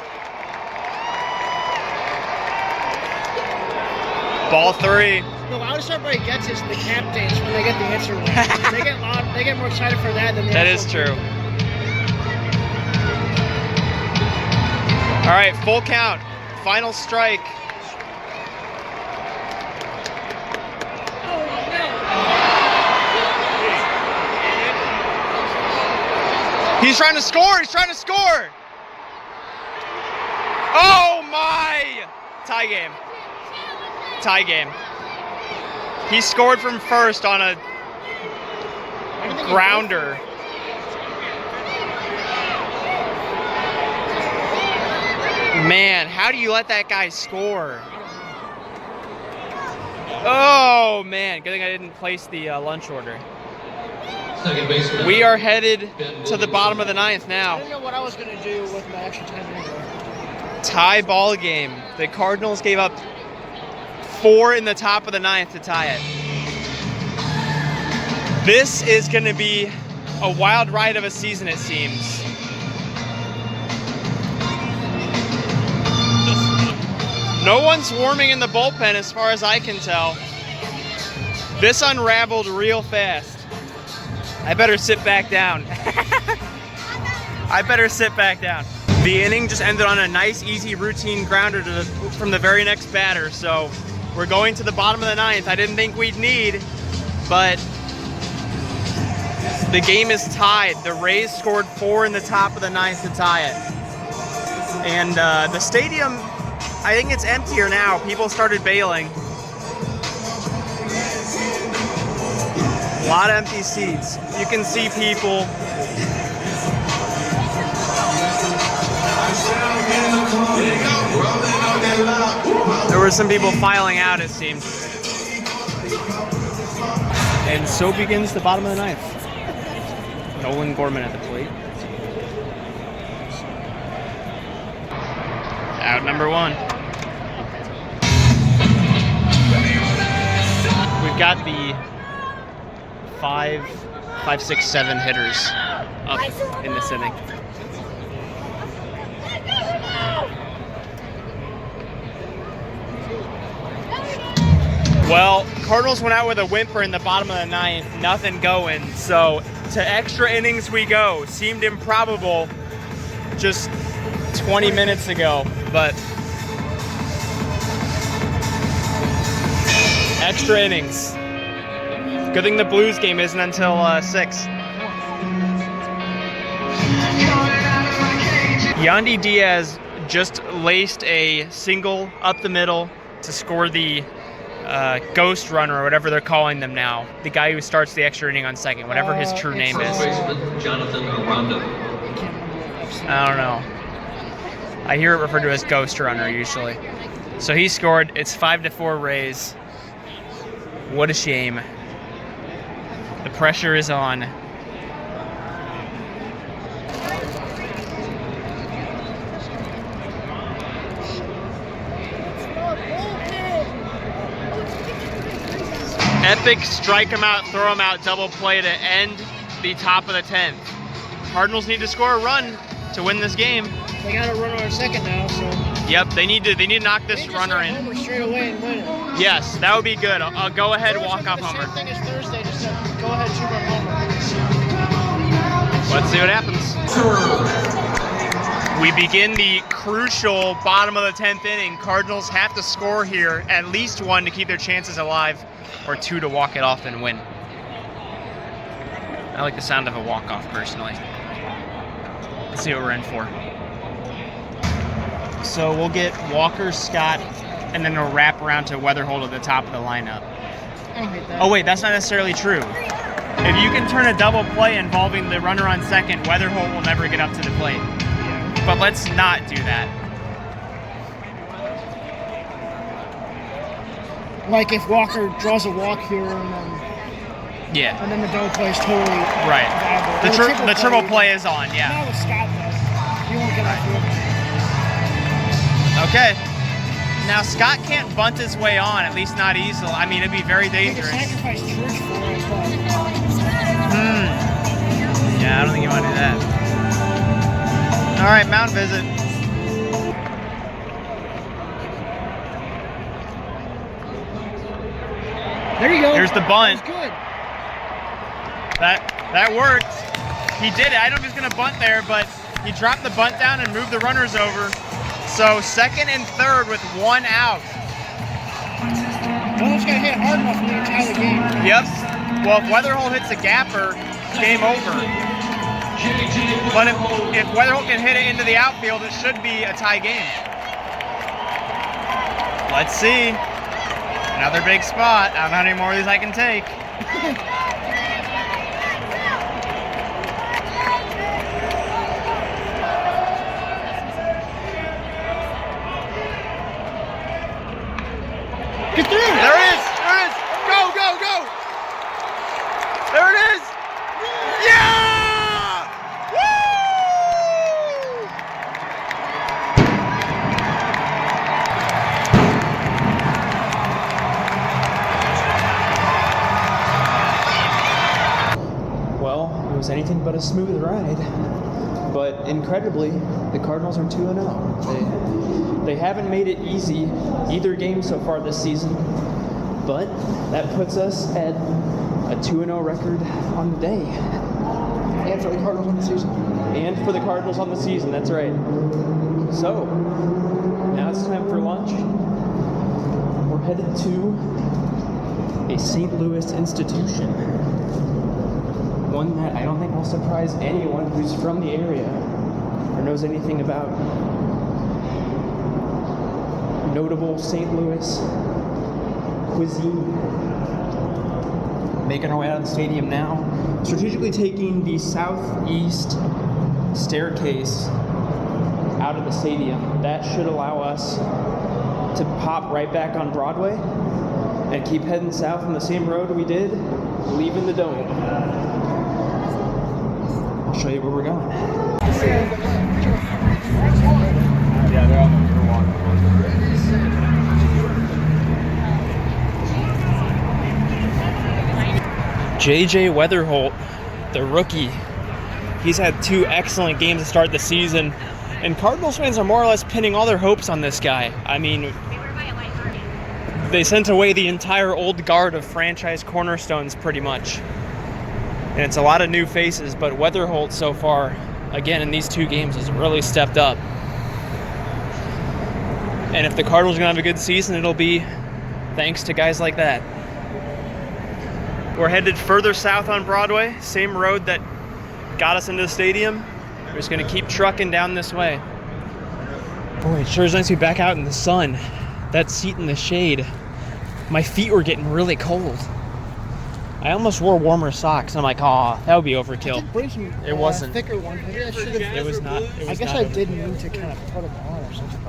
A: Ball 3.
B: The loudest everybody gets is the captains when they get the answer right. They get loud. They get more excited for that than the
A: That is
B: actual
A: true.
B: game.
A: All right, full count. Final strike. He's trying to score. He's trying to score. Oh my! Tie game. Tie game. He scored from first on a grounder. Man, how do you let that guy score? Oh man, good thing I didn't place the lunch order.
H: Second baseman.
A: We are headed to the bottom of the 9th
B: I
A: now.
B: didn't know what I was going to do with my extra time anyway.
A: Tie ball game. The Cardinals gave up 4 in the top of the 9th to tie it. This is going to be a wild ride of a season, it seems. No one's warming in the bullpen as far as I can tell. This unraveled real fast. I better sit back down. I better sit back down. The inning just ended on a nice, easy, routine grounder from the very next batter. So we're going to the bottom of the ninth. I didn't think we'd need, but the game is tied. The Rays scored 4 in the top of the ninth to tie it. And the stadium, I think it's emptier now. People started bailing. A lot of empty seats. You can see people. There were some people filing out, it seemed. And so begins the bottom of the ninth. Nolan Gorman at the plate. Out number 1. We've got the 5, 6, 7 hitters up in this inning. Well, Cardinals went out with a whimper in the bottom of the ninth, nothing going. So to extra innings we go. Seemed improbable just 20 minutes ago, but extra innings. Good thing the Blues game isn't until 6. Yandy Diaz just laced a single up the middle to score the ghost runner, or whatever they're calling them now. The guy who starts the extra inning on second, whatever his true name is.
H: Jonathan Aranda.
A: I don't know. I hear it referred to as ghost runner usually. So he scored. It's 5-4 Rays. What a shame. The pressure is on. Epic strike him out, throw him out, double play to end the top of the 10th. Cardinals need to score a run to win this game.
B: They got a runner on second now, so.
A: Yep, they need to knock this runner in.
B: Homer straight away and win it.
A: Yes, that would be good. I'll go ahead walk-off homer.
B: Same thing as Thursday, just go ahead 2-run homer.
A: Let's see what happens. We begin the crucial bottom of the 10th inning. Cardinals have to score here, at least 1 to keep their chances alive, or 2 to walk it off and win. I like the sound of a walk-off personally. Let's see what we're in for. So we'll get Walker, Scott, and then we'll wrap around to Weatherholt at the top of the lineup.
B: I don't hate that.
A: Oh wait, that's not necessarily true. If you can turn a double play involving the runner on second, Weatherholt will never get up to the plate. But let's not do that.
B: Like if Walker draws a walk here and then the double play is totally
A: Right.
B: viable.
A: The triple play is on, yeah.
B: Not with Scott though. You won't get out of it.
A: Okay. Now Scott can't bunt his way on, at least not easily. I mean, it'd be very dangerous.
B: You can sacrifice George for it, but...
A: Yeah, I don't think you want to do that. All right, mound visit.
B: There you go.
A: Here's the bunt.
B: That's good.
A: That worked. He did it. I don't know if he's gonna bunt there, but he dropped the bunt down and moved the runners over. So second and third with 1 out.
B: Weatherholt's got to hit hard enough to tie the game.
A: Yep. Well, if Weatherholt hits a gapper, game over. But if Weatherholt can hit it into the outfield, it should be a tie game. Let's see. Another big spot. I don't know how many more of these I can take.
B: Get through!
A: There it is! There it is! Go, go, go! There it is! Yeah! Woo! Well, it was anything but a smooth ride. But incredibly, the Cardinals are 2-0. They haven't made it easy either game so far this season, but that puts us at a 2-0 record on the day.
B: And for the Cardinals in the season.
A: And for the Cardinals on the season, that's right. So, now it's time for lunch. We're headed to a St. Louis institution. One that I don't think will surprise anyone who's from the area or knows anything about. Notable St. Louis cuisine. Making our way out of the stadium now. Strategically taking the southeast staircase out of the stadium. That should allow us to pop right back on Broadway and keep heading south on the same road we did leaving the Dome. I'll show you where we're going.
D: Yeah, they're on the
A: JJ Weatherholt, the rookie, he's had 2 excellent games to start the season, and Cardinals fans are more or less pinning all their hopes on this guy. I mean, they sent away the entire old guard of franchise cornerstones pretty much. And it's a lot of new faces, but Weatherholt so far, again in these 2 games, has really stepped up. And if the Cardinals are going to have a good season, it'll be thanks to guys like that. We're headed further south on Broadway, same road that got us into the stadium. We're just gonna keep trucking down this way. Boy, it sure is nice to be back out in the sun. That seat in the shade. My feet were getting really cold. I almost wore warmer socks. I'm like, oh, that would be overkill.
B: I did bring some
A: It wasn't.
B: thicker ones. Maybe I should have.
A: It was not.
B: I guess I didn't need to kind of put them on or something.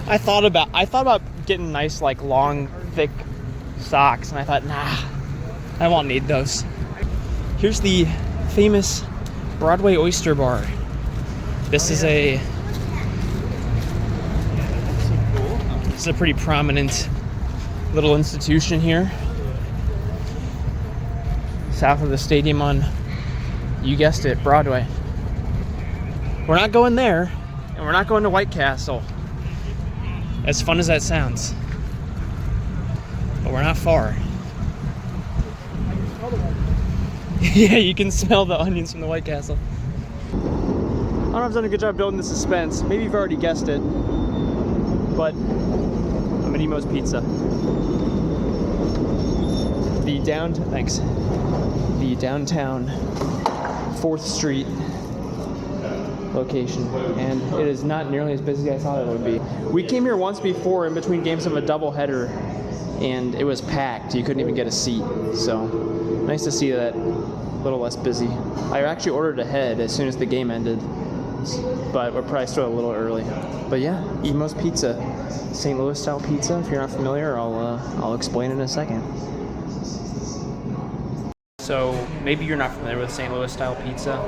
A: I thought about getting nice, like long, thick socks, and I thought, nah, I won't need those. Here's the famous Broadway Oyster Bar. This is a pretty prominent little institution here, south of the stadium on, you guessed it, Broadway. We're not going there, and we're not going to White Castle. As fun as that sounds, but we're not far. Yeah, you can smell the onions from the White Castle. I don't know if I've done a good job building the suspense. Maybe you've already guessed it, but I'm at Emo's Pizza. The downtown 4th Street location, and it is not nearly as busy as I thought it would be. We came here once before in between games of a doubleheader, and it was packed. You couldn't even get a seat, so nice to see that a little less busy. I actually ordered ahead as soon as the game ended, but we're probably still a little early. But yeah, Emo's Pizza, St. Louis style pizza. If you're not familiar, I'll explain in a second. So maybe you're not familiar with St. Louis style pizza.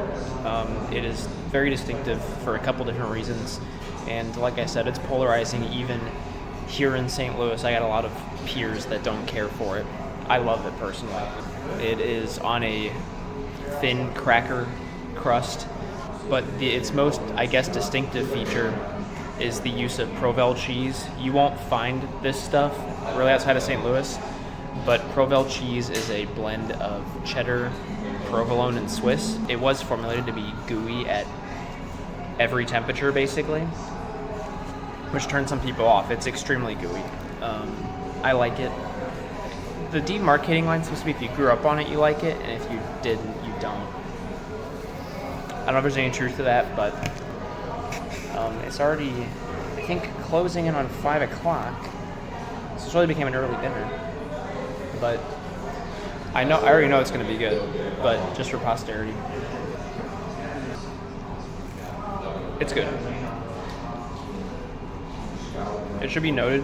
A: It is very distinctive for a couple different reasons, and like I said, it's polarizing. Even here in St. Louis, I got a lot of peers that don't care for it. I love it personally. It is on a thin cracker crust, but its most, I guess, distinctive feature is the use of Provel cheese. You won't find this stuff really outside of St. Louis, but Provel cheese is a blend of cheddar, provolone, and Swiss. It was formulated to be gooey at every temperature, basically, which turns some people off. It's extremely gooey. I like it. The demarcating line seems to be if you grew up on it, you like it, and if you didn't, you don't. I don't know if there's any truth to that, but it's already, I think, closing in on 5 o'clock. So it's really became an early dinner. But I already know it's going to be good, but just for posterity. It's good. It should be noted,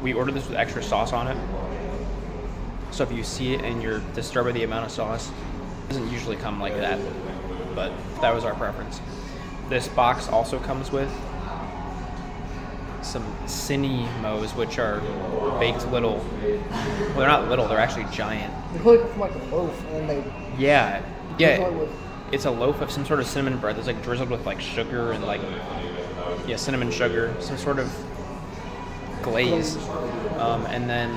A: we ordered this with extra sauce on it. So if you see it and you're disturbed by the amount of sauce, it doesn't usually come like that, but that was our preference. This box also comes with some Cinnamos, which are baked little, well, they're not little, they're actually giant.
B: They look like a loaf, and then they...
A: Yeah. It's a loaf of some sort of cinnamon bread that's like drizzled with like sugar and like, yeah, cinnamon sugar, some sort of glaze. And then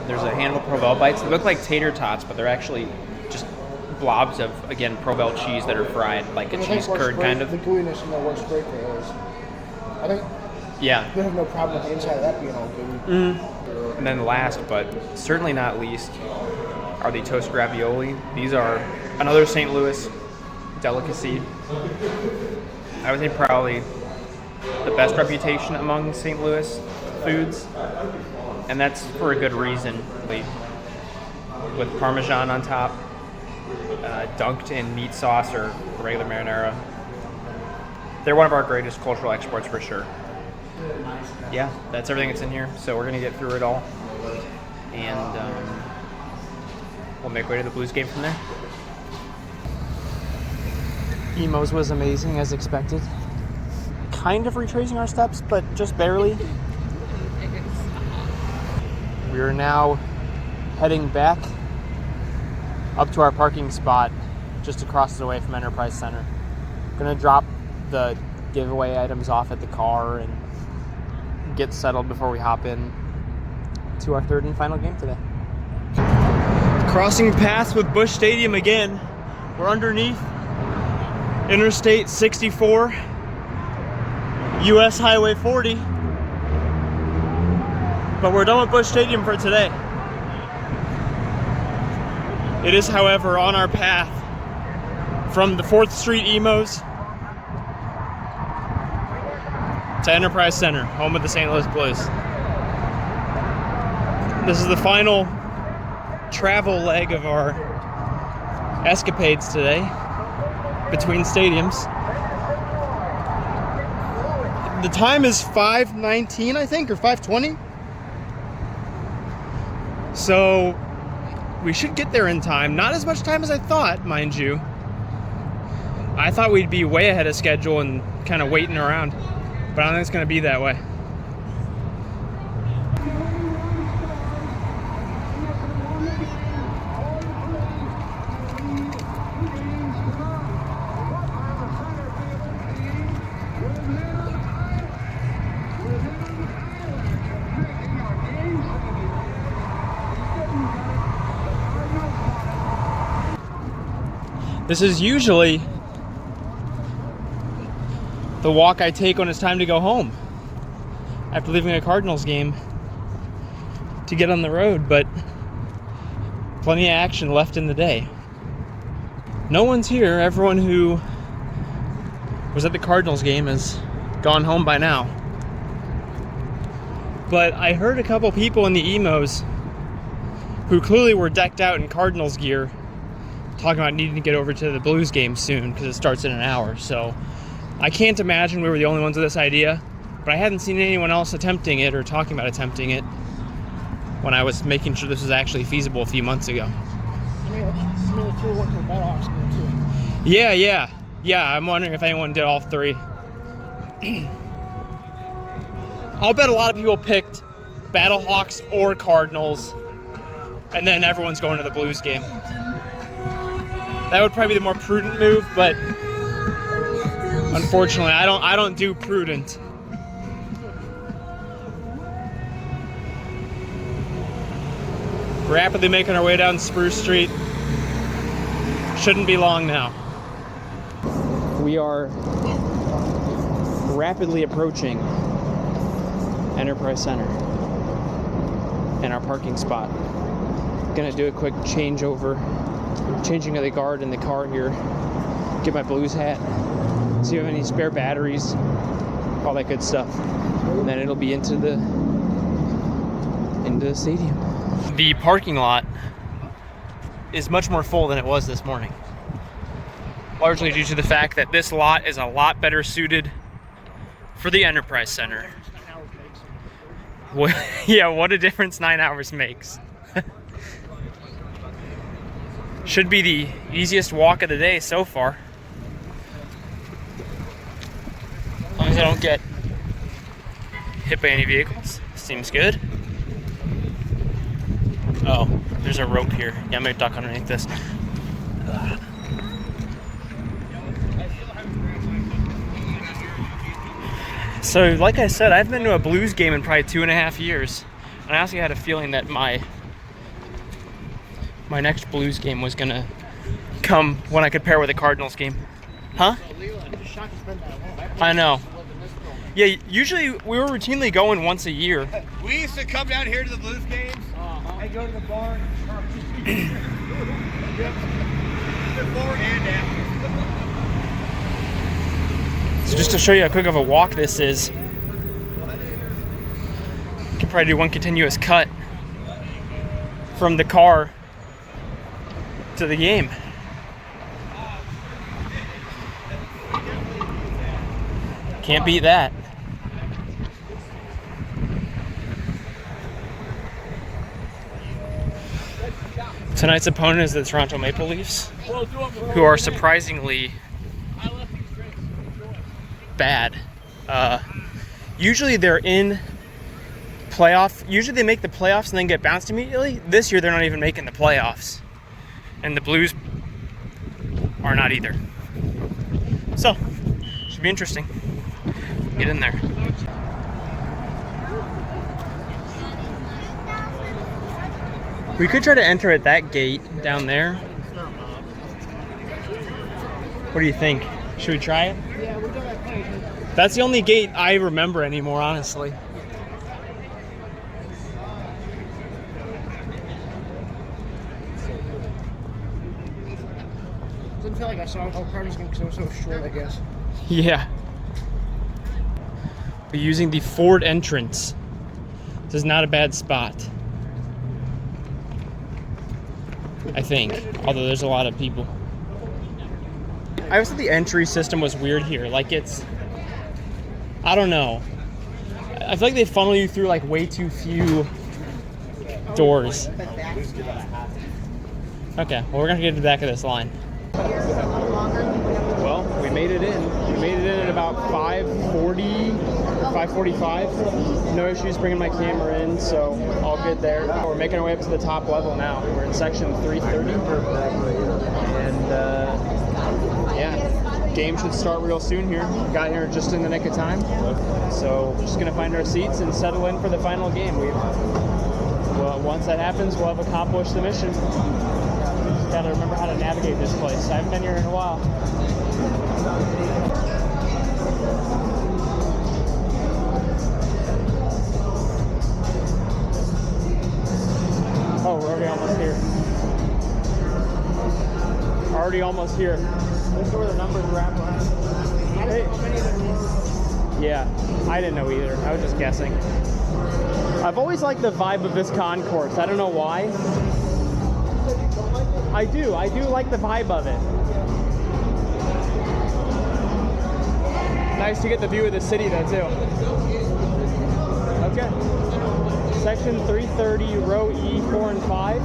A: there's a handful of Provel bites. They look like tater tots, but they're actually just blobs of, again, Provel cheese that are fried, like a cheese curd kind of.
B: The gooiness in there works great for those. I think
A: Yeah.
B: you have no problem with the inside of that being all gooey.
A: And then last, but certainly not least, are the toasted ravioli. These are another St. Louis delicacy. I would say probably the best reputation among St. Louis foods, and that's for a good reason. With Parmesan on top, dunked in meat sauce or regular marinara. They're one of our greatest cultural exports for sure. Yeah, that's everything that's in here. So we're gonna get through it all, and we'll make way to the Blues game from there. Emo's was amazing as expected. Kind of retracing our steps, but just barely. We are now heading back up to our parking spot just across the way from Enterprise Center. Gonna drop the giveaway items off at the car and get settled before we hop in to our third and final game today. Crossing paths with Busch Stadium again. We're underneath Interstate 64, US Highway 40. But we're done with Busch Stadium for today. It is, however, on our path from the 4th Street Emos to Enterprise Center, home of the St. Louis Blues. This is the final travel leg of our escapades today between stadiums. The time is 5:19, I think, or 5:20. So we should get there in time. Not as much time as I thought, mind you. I thought we'd be way ahead of schedule and kind of waiting around, but I don't think it's going to be that way. This is usually the walk I take when it's time to go home after leaving a Cardinals game to get on the road, but plenty of action left in the day. No one's here. Everyone who was at the Cardinals game has gone home by now. But I heard a couple people in the Emos who clearly were decked out in Cardinals gear talking about needing to get over to the Blues game soon because it starts in an hour. So I can't imagine we were the only ones with this idea, but I hadn't seen anyone else attempting it or talking about attempting it when I was making sure this was actually feasible a few months ago. Yeah, I'm wondering if anyone did all three. I'll bet a lot of people picked Battlehawks or Cardinals, and then everyone's going to the Blues game. That would probably be the more prudent move, but unfortunately, I don't do prudent. Rapidly making our way down Spruce Street. Shouldn't be long now. We are rapidly approaching Enterprise Center and our parking spot. Gonna do a quick changeover. Changing of the guard in the car here. Get my Blues hat. See if I have any spare batteries. All that good stuff. And then it'll be into the stadium. The parking lot is much more full than it was this morning. Largely due to the fact that this lot is a lot better suited for the Enterprise Center. Yeah, what a difference 9 hours makes. Should be the easiest walk of the day so far. As long as I don't get hit by any vehicles. Seems good. Oh, there's a rope here. Yeah, I'm gonna duck underneath this. So, like I said, I've been to a Blues game in probably 2.5 years. And I honestly had a feeling that my next Blues game was gonna come when I could pair with a Cardinals game. Huh? I know. Yeah, usually we were routinely going once a year.
D: We used to come down here to the Blues games.
B: I go to the barn.
D: Forward and after.
A: So just to show you how quick of a walk this is, you can probably do one continuous cut from the car to the game. Can't beat that. Tonight's opponent is the Toronto Maple Leafs, who are surprisingly bad. Usually they're in playoff. Usually they make the playoffs and then get bounced immediately. This year they're not even making the playoffs, and the Blues are not either. So should be interesting. Get in there. We could try to enter at that gate down there. What do you think? Should we try it?
B: Yeah, we're doing that.
A: That's the only gate I remember anymore, honestly.
B: Didn't feel like I saw a Cardinals game because it was so short, I guess.
A: Yeah. We're using the Ford entrance. This is not a bad spot, I think, although there's a lot of people. I always thought the entry system was weird here. Like I don't know. I feel like they funnel you through like way too few doors. Okay, well we're gonna get to the back of this line. Well, we made it in. We made it in at about 5:40, 5:45. No issues bringing my camera in, so all good there. We're making our way up to the top level now. We're in section 330. And yeah, game should start real soon here. Got here just in the nick of time. So we're just gonna find our seats and settle in for the final game. Well, once that happens, we'll have accomplished the mission. Gotta remember how to navigate this place. I haven't been here in a while. Oh, we're already almost here. Already almost here. Let's go where the numbers wrap around. Hey. Yeah, I didn't know either. I was just guessing. I've always liked the vibe of this concourse. I don't know why. I do like the vibe of it. Nice to get the view of the city though too. Okay. Section 330, row E, 4 and 5.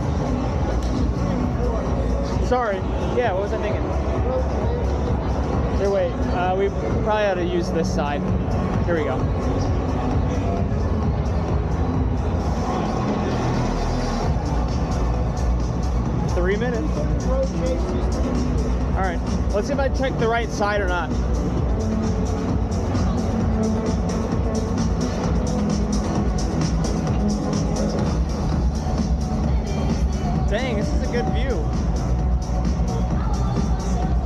A: Sorry. Yeah, what was I thinking? Here, wait. We probably ought to use this side. Here we go. Three minutes. All right, let's see if I check the right side or not. Dang, this is a good view.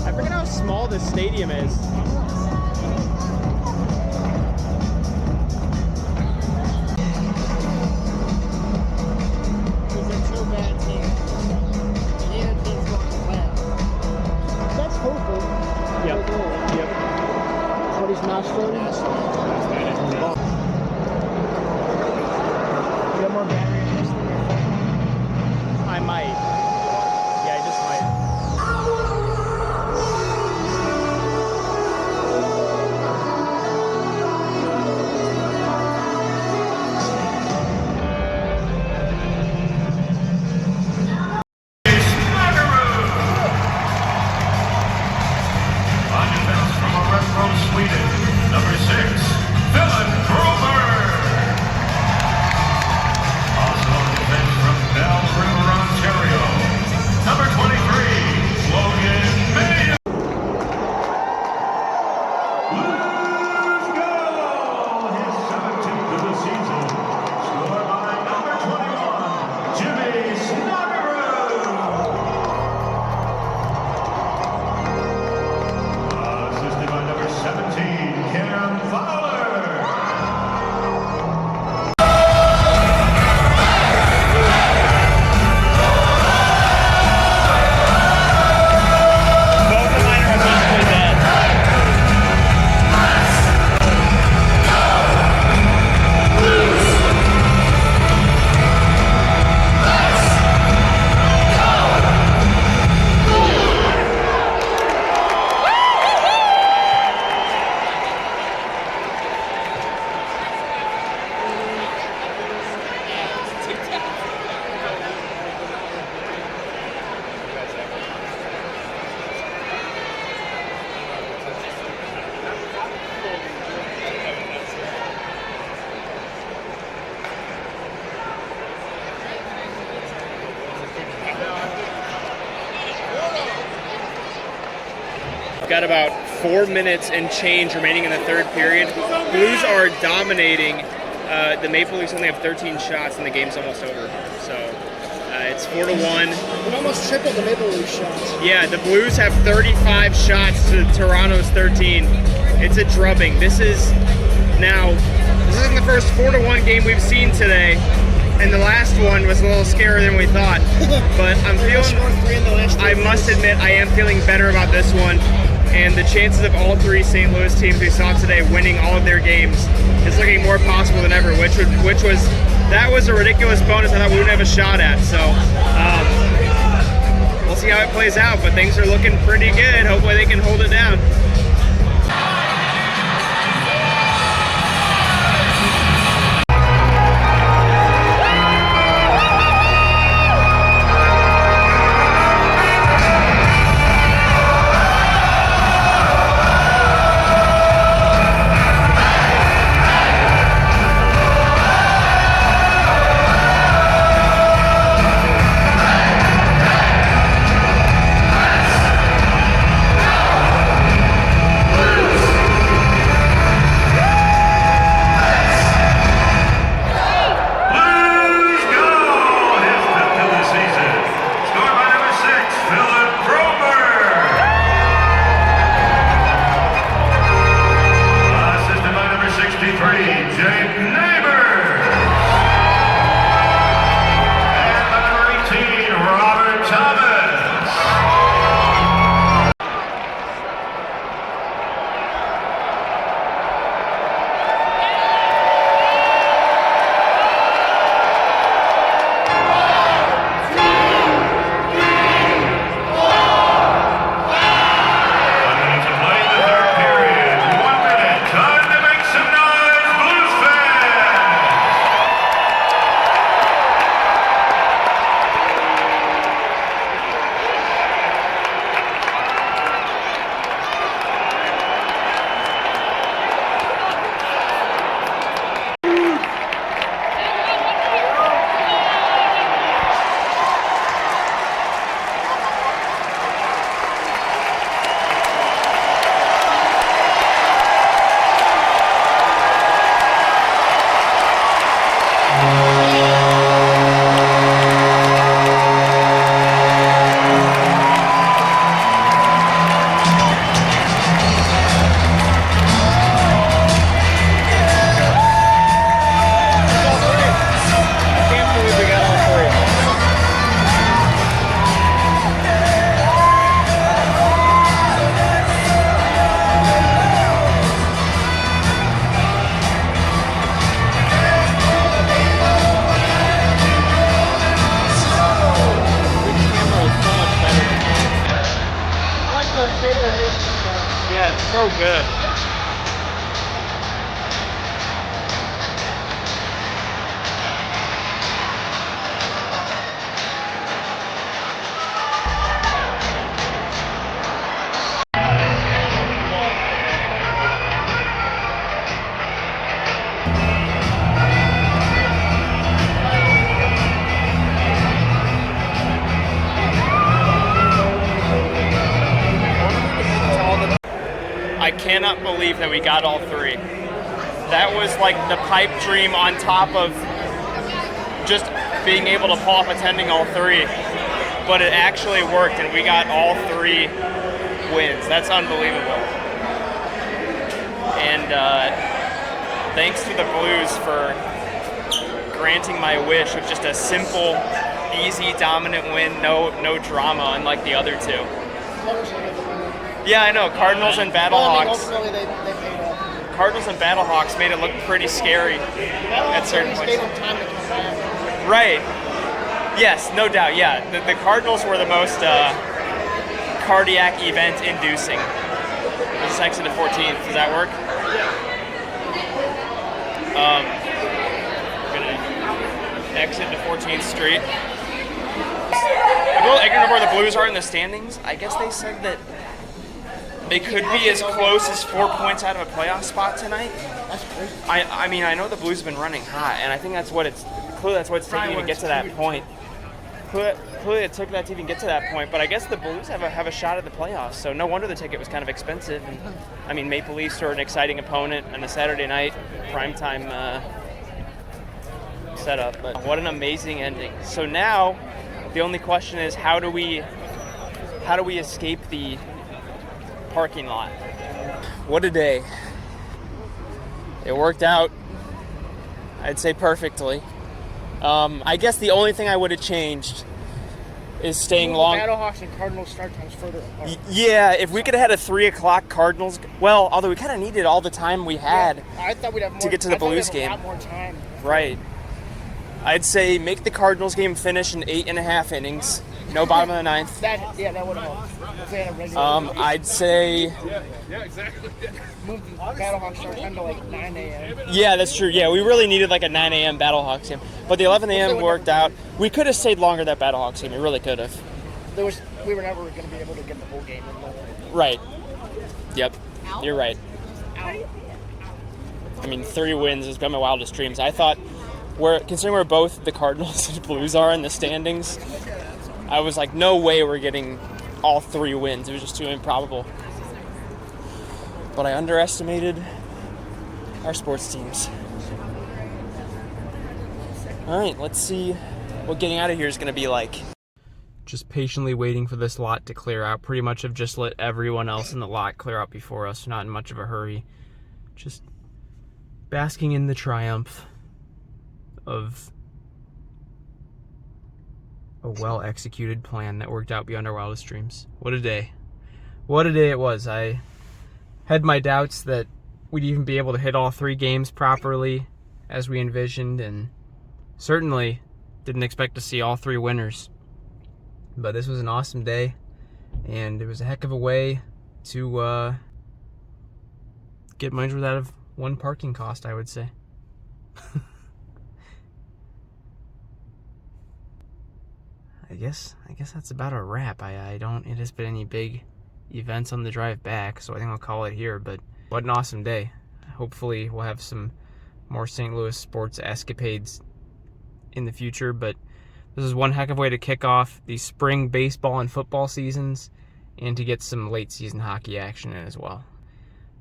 A: I forget how small this stadium is. I might. Yeah, I just might.
E: On defense from Örebro, Sweden, number 6, Dylan Broberg. Also on defense from Bell River, Ontario,
A: got about 4 minutes and change remaining in the third period. Blues are dominating. The Maple Leafs only have 13 shots and the game's almost over. So it's 4-1.
B: We almost tripled the Maple Leaf shots.
A: Yeah, the Blues have 35 shots to Toronto's 13. It's a drubbing. This is the first 4-1 game we've seen today. And the last one was a little scarier than we thought. But I must admit, I am feeling better about this one. And the chances of all three St. Louis teams we saw today winning all of their games is looking more possible than ever, that was a ridiculous bonus I thought we wouldn't have a shot at. So we'll see how it plays out, but things are looking pretty good. Hopefully they can hold it down.
B: Yeah, it's so good.
A: I cannot believe that we got all three. That was like the pipe dream on top of just being able to pull off attending all three. But it actually worked and we got all three wins. That's unbelievable. And thanks to the Blues for granting my wish of just a simple, easy, dominant win, no drama, unlike the other two. Yeah, I know. Cardinals and Battlehawks.
B: Ultimately, they paid off.
A: Cardinals and Battlehawks made it look pretty scary at certain points.
B: Gave them time to come back.
A: Right. Yes, no doubt. Yeah, the Cardinals were the most cardiac event inducing. Let's exit to 14th. Does that work? We're gonna exit to 14th Street. A little ignorant of where the Blues are in the standings. I guess they said that they could be as close as 4 points out of a playoff spot tonight.
B: That's crazy.
A: I mean, I know the Blues have been running hot, and I think that's what it's taking to get to that point. clearly it took that to even get to that point, but I guess the Blues have a shot at the playoffs, so no wonder the ticket was kind of expensive. And I mean, Maple Leafs are an exciting opponent on a Saturday night primetime setup, but what an amazing ending. So now the only question is, how do we escape the parking lot? What a day. It worked out, I'd say, perfectly. I guess the only thing I would have changed is staying long.
B: Battlehawks and Cardinals start times further apart.
A: Yeah, if we could have had a 3 o'clock Cardinals, well, although we kind of needed all the time we had
B: I thought we'd have more,
A: to get to the Blues game.
B: A lot more time.
A: Right. I'd say make the Cardinals game finish in 8.5 innings. No bottom of the ninth.
B: That would have helped. If they had a regular
A: I'd say...
B: move the Battlehawks start time to like 9 a.m.
A: Yeah, that's true. Yeah, we really needed like a 9 a.m. Battlehawks game. But the 11 a.m. worked out. We could have stayed longer that Battlehawks game. We really could have.
B: We were never going to be able to get the whole game in the...
A: Right. Yep. You're right. I mean, 3 wins has been my wildest dreams. I thought, considering where both the Cardinals and Blues are in the standings, I was like, no way we're getting all 3 wins. It was just too improbable. But I underestimated our sports teams. All right, let's see what getting out of here is going to be like. Just patiently waiting for this lot to clear out. Pretty much have just let everyone else in the lot clear out before us. Not in much of a hurry. Just basking in the triumph of a well-executed plan that worked out beyond our wildest dreams. What a day. What a day it was. I had my doubts that we'd even be able to hit all 3 games properly as we envisioned, and certainly didn't expect to see all 3 winners. But this was an awesome day, and it was a heck of a way to get money's worth out of one parking cost, I would say. I guess that's about a wrap. I don't anticipate any big events on the drive back, so I think I'll call it here. But what an awesome day. Hopefully we'll have some more St. Louis sports escapades in the future, but this is one heck of a way to kick off the spring baseball and football seasons and to get some late season hockey action in as well.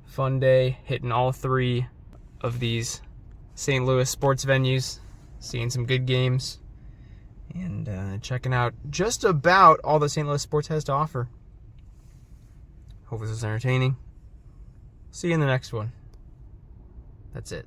A: Fun day, hitting all 3 of these St. Louis sports venues, seeing some good games, and checking out just about all that St. Louis sports has to offer. Hope this was entertaining. See you in the next one. That's it.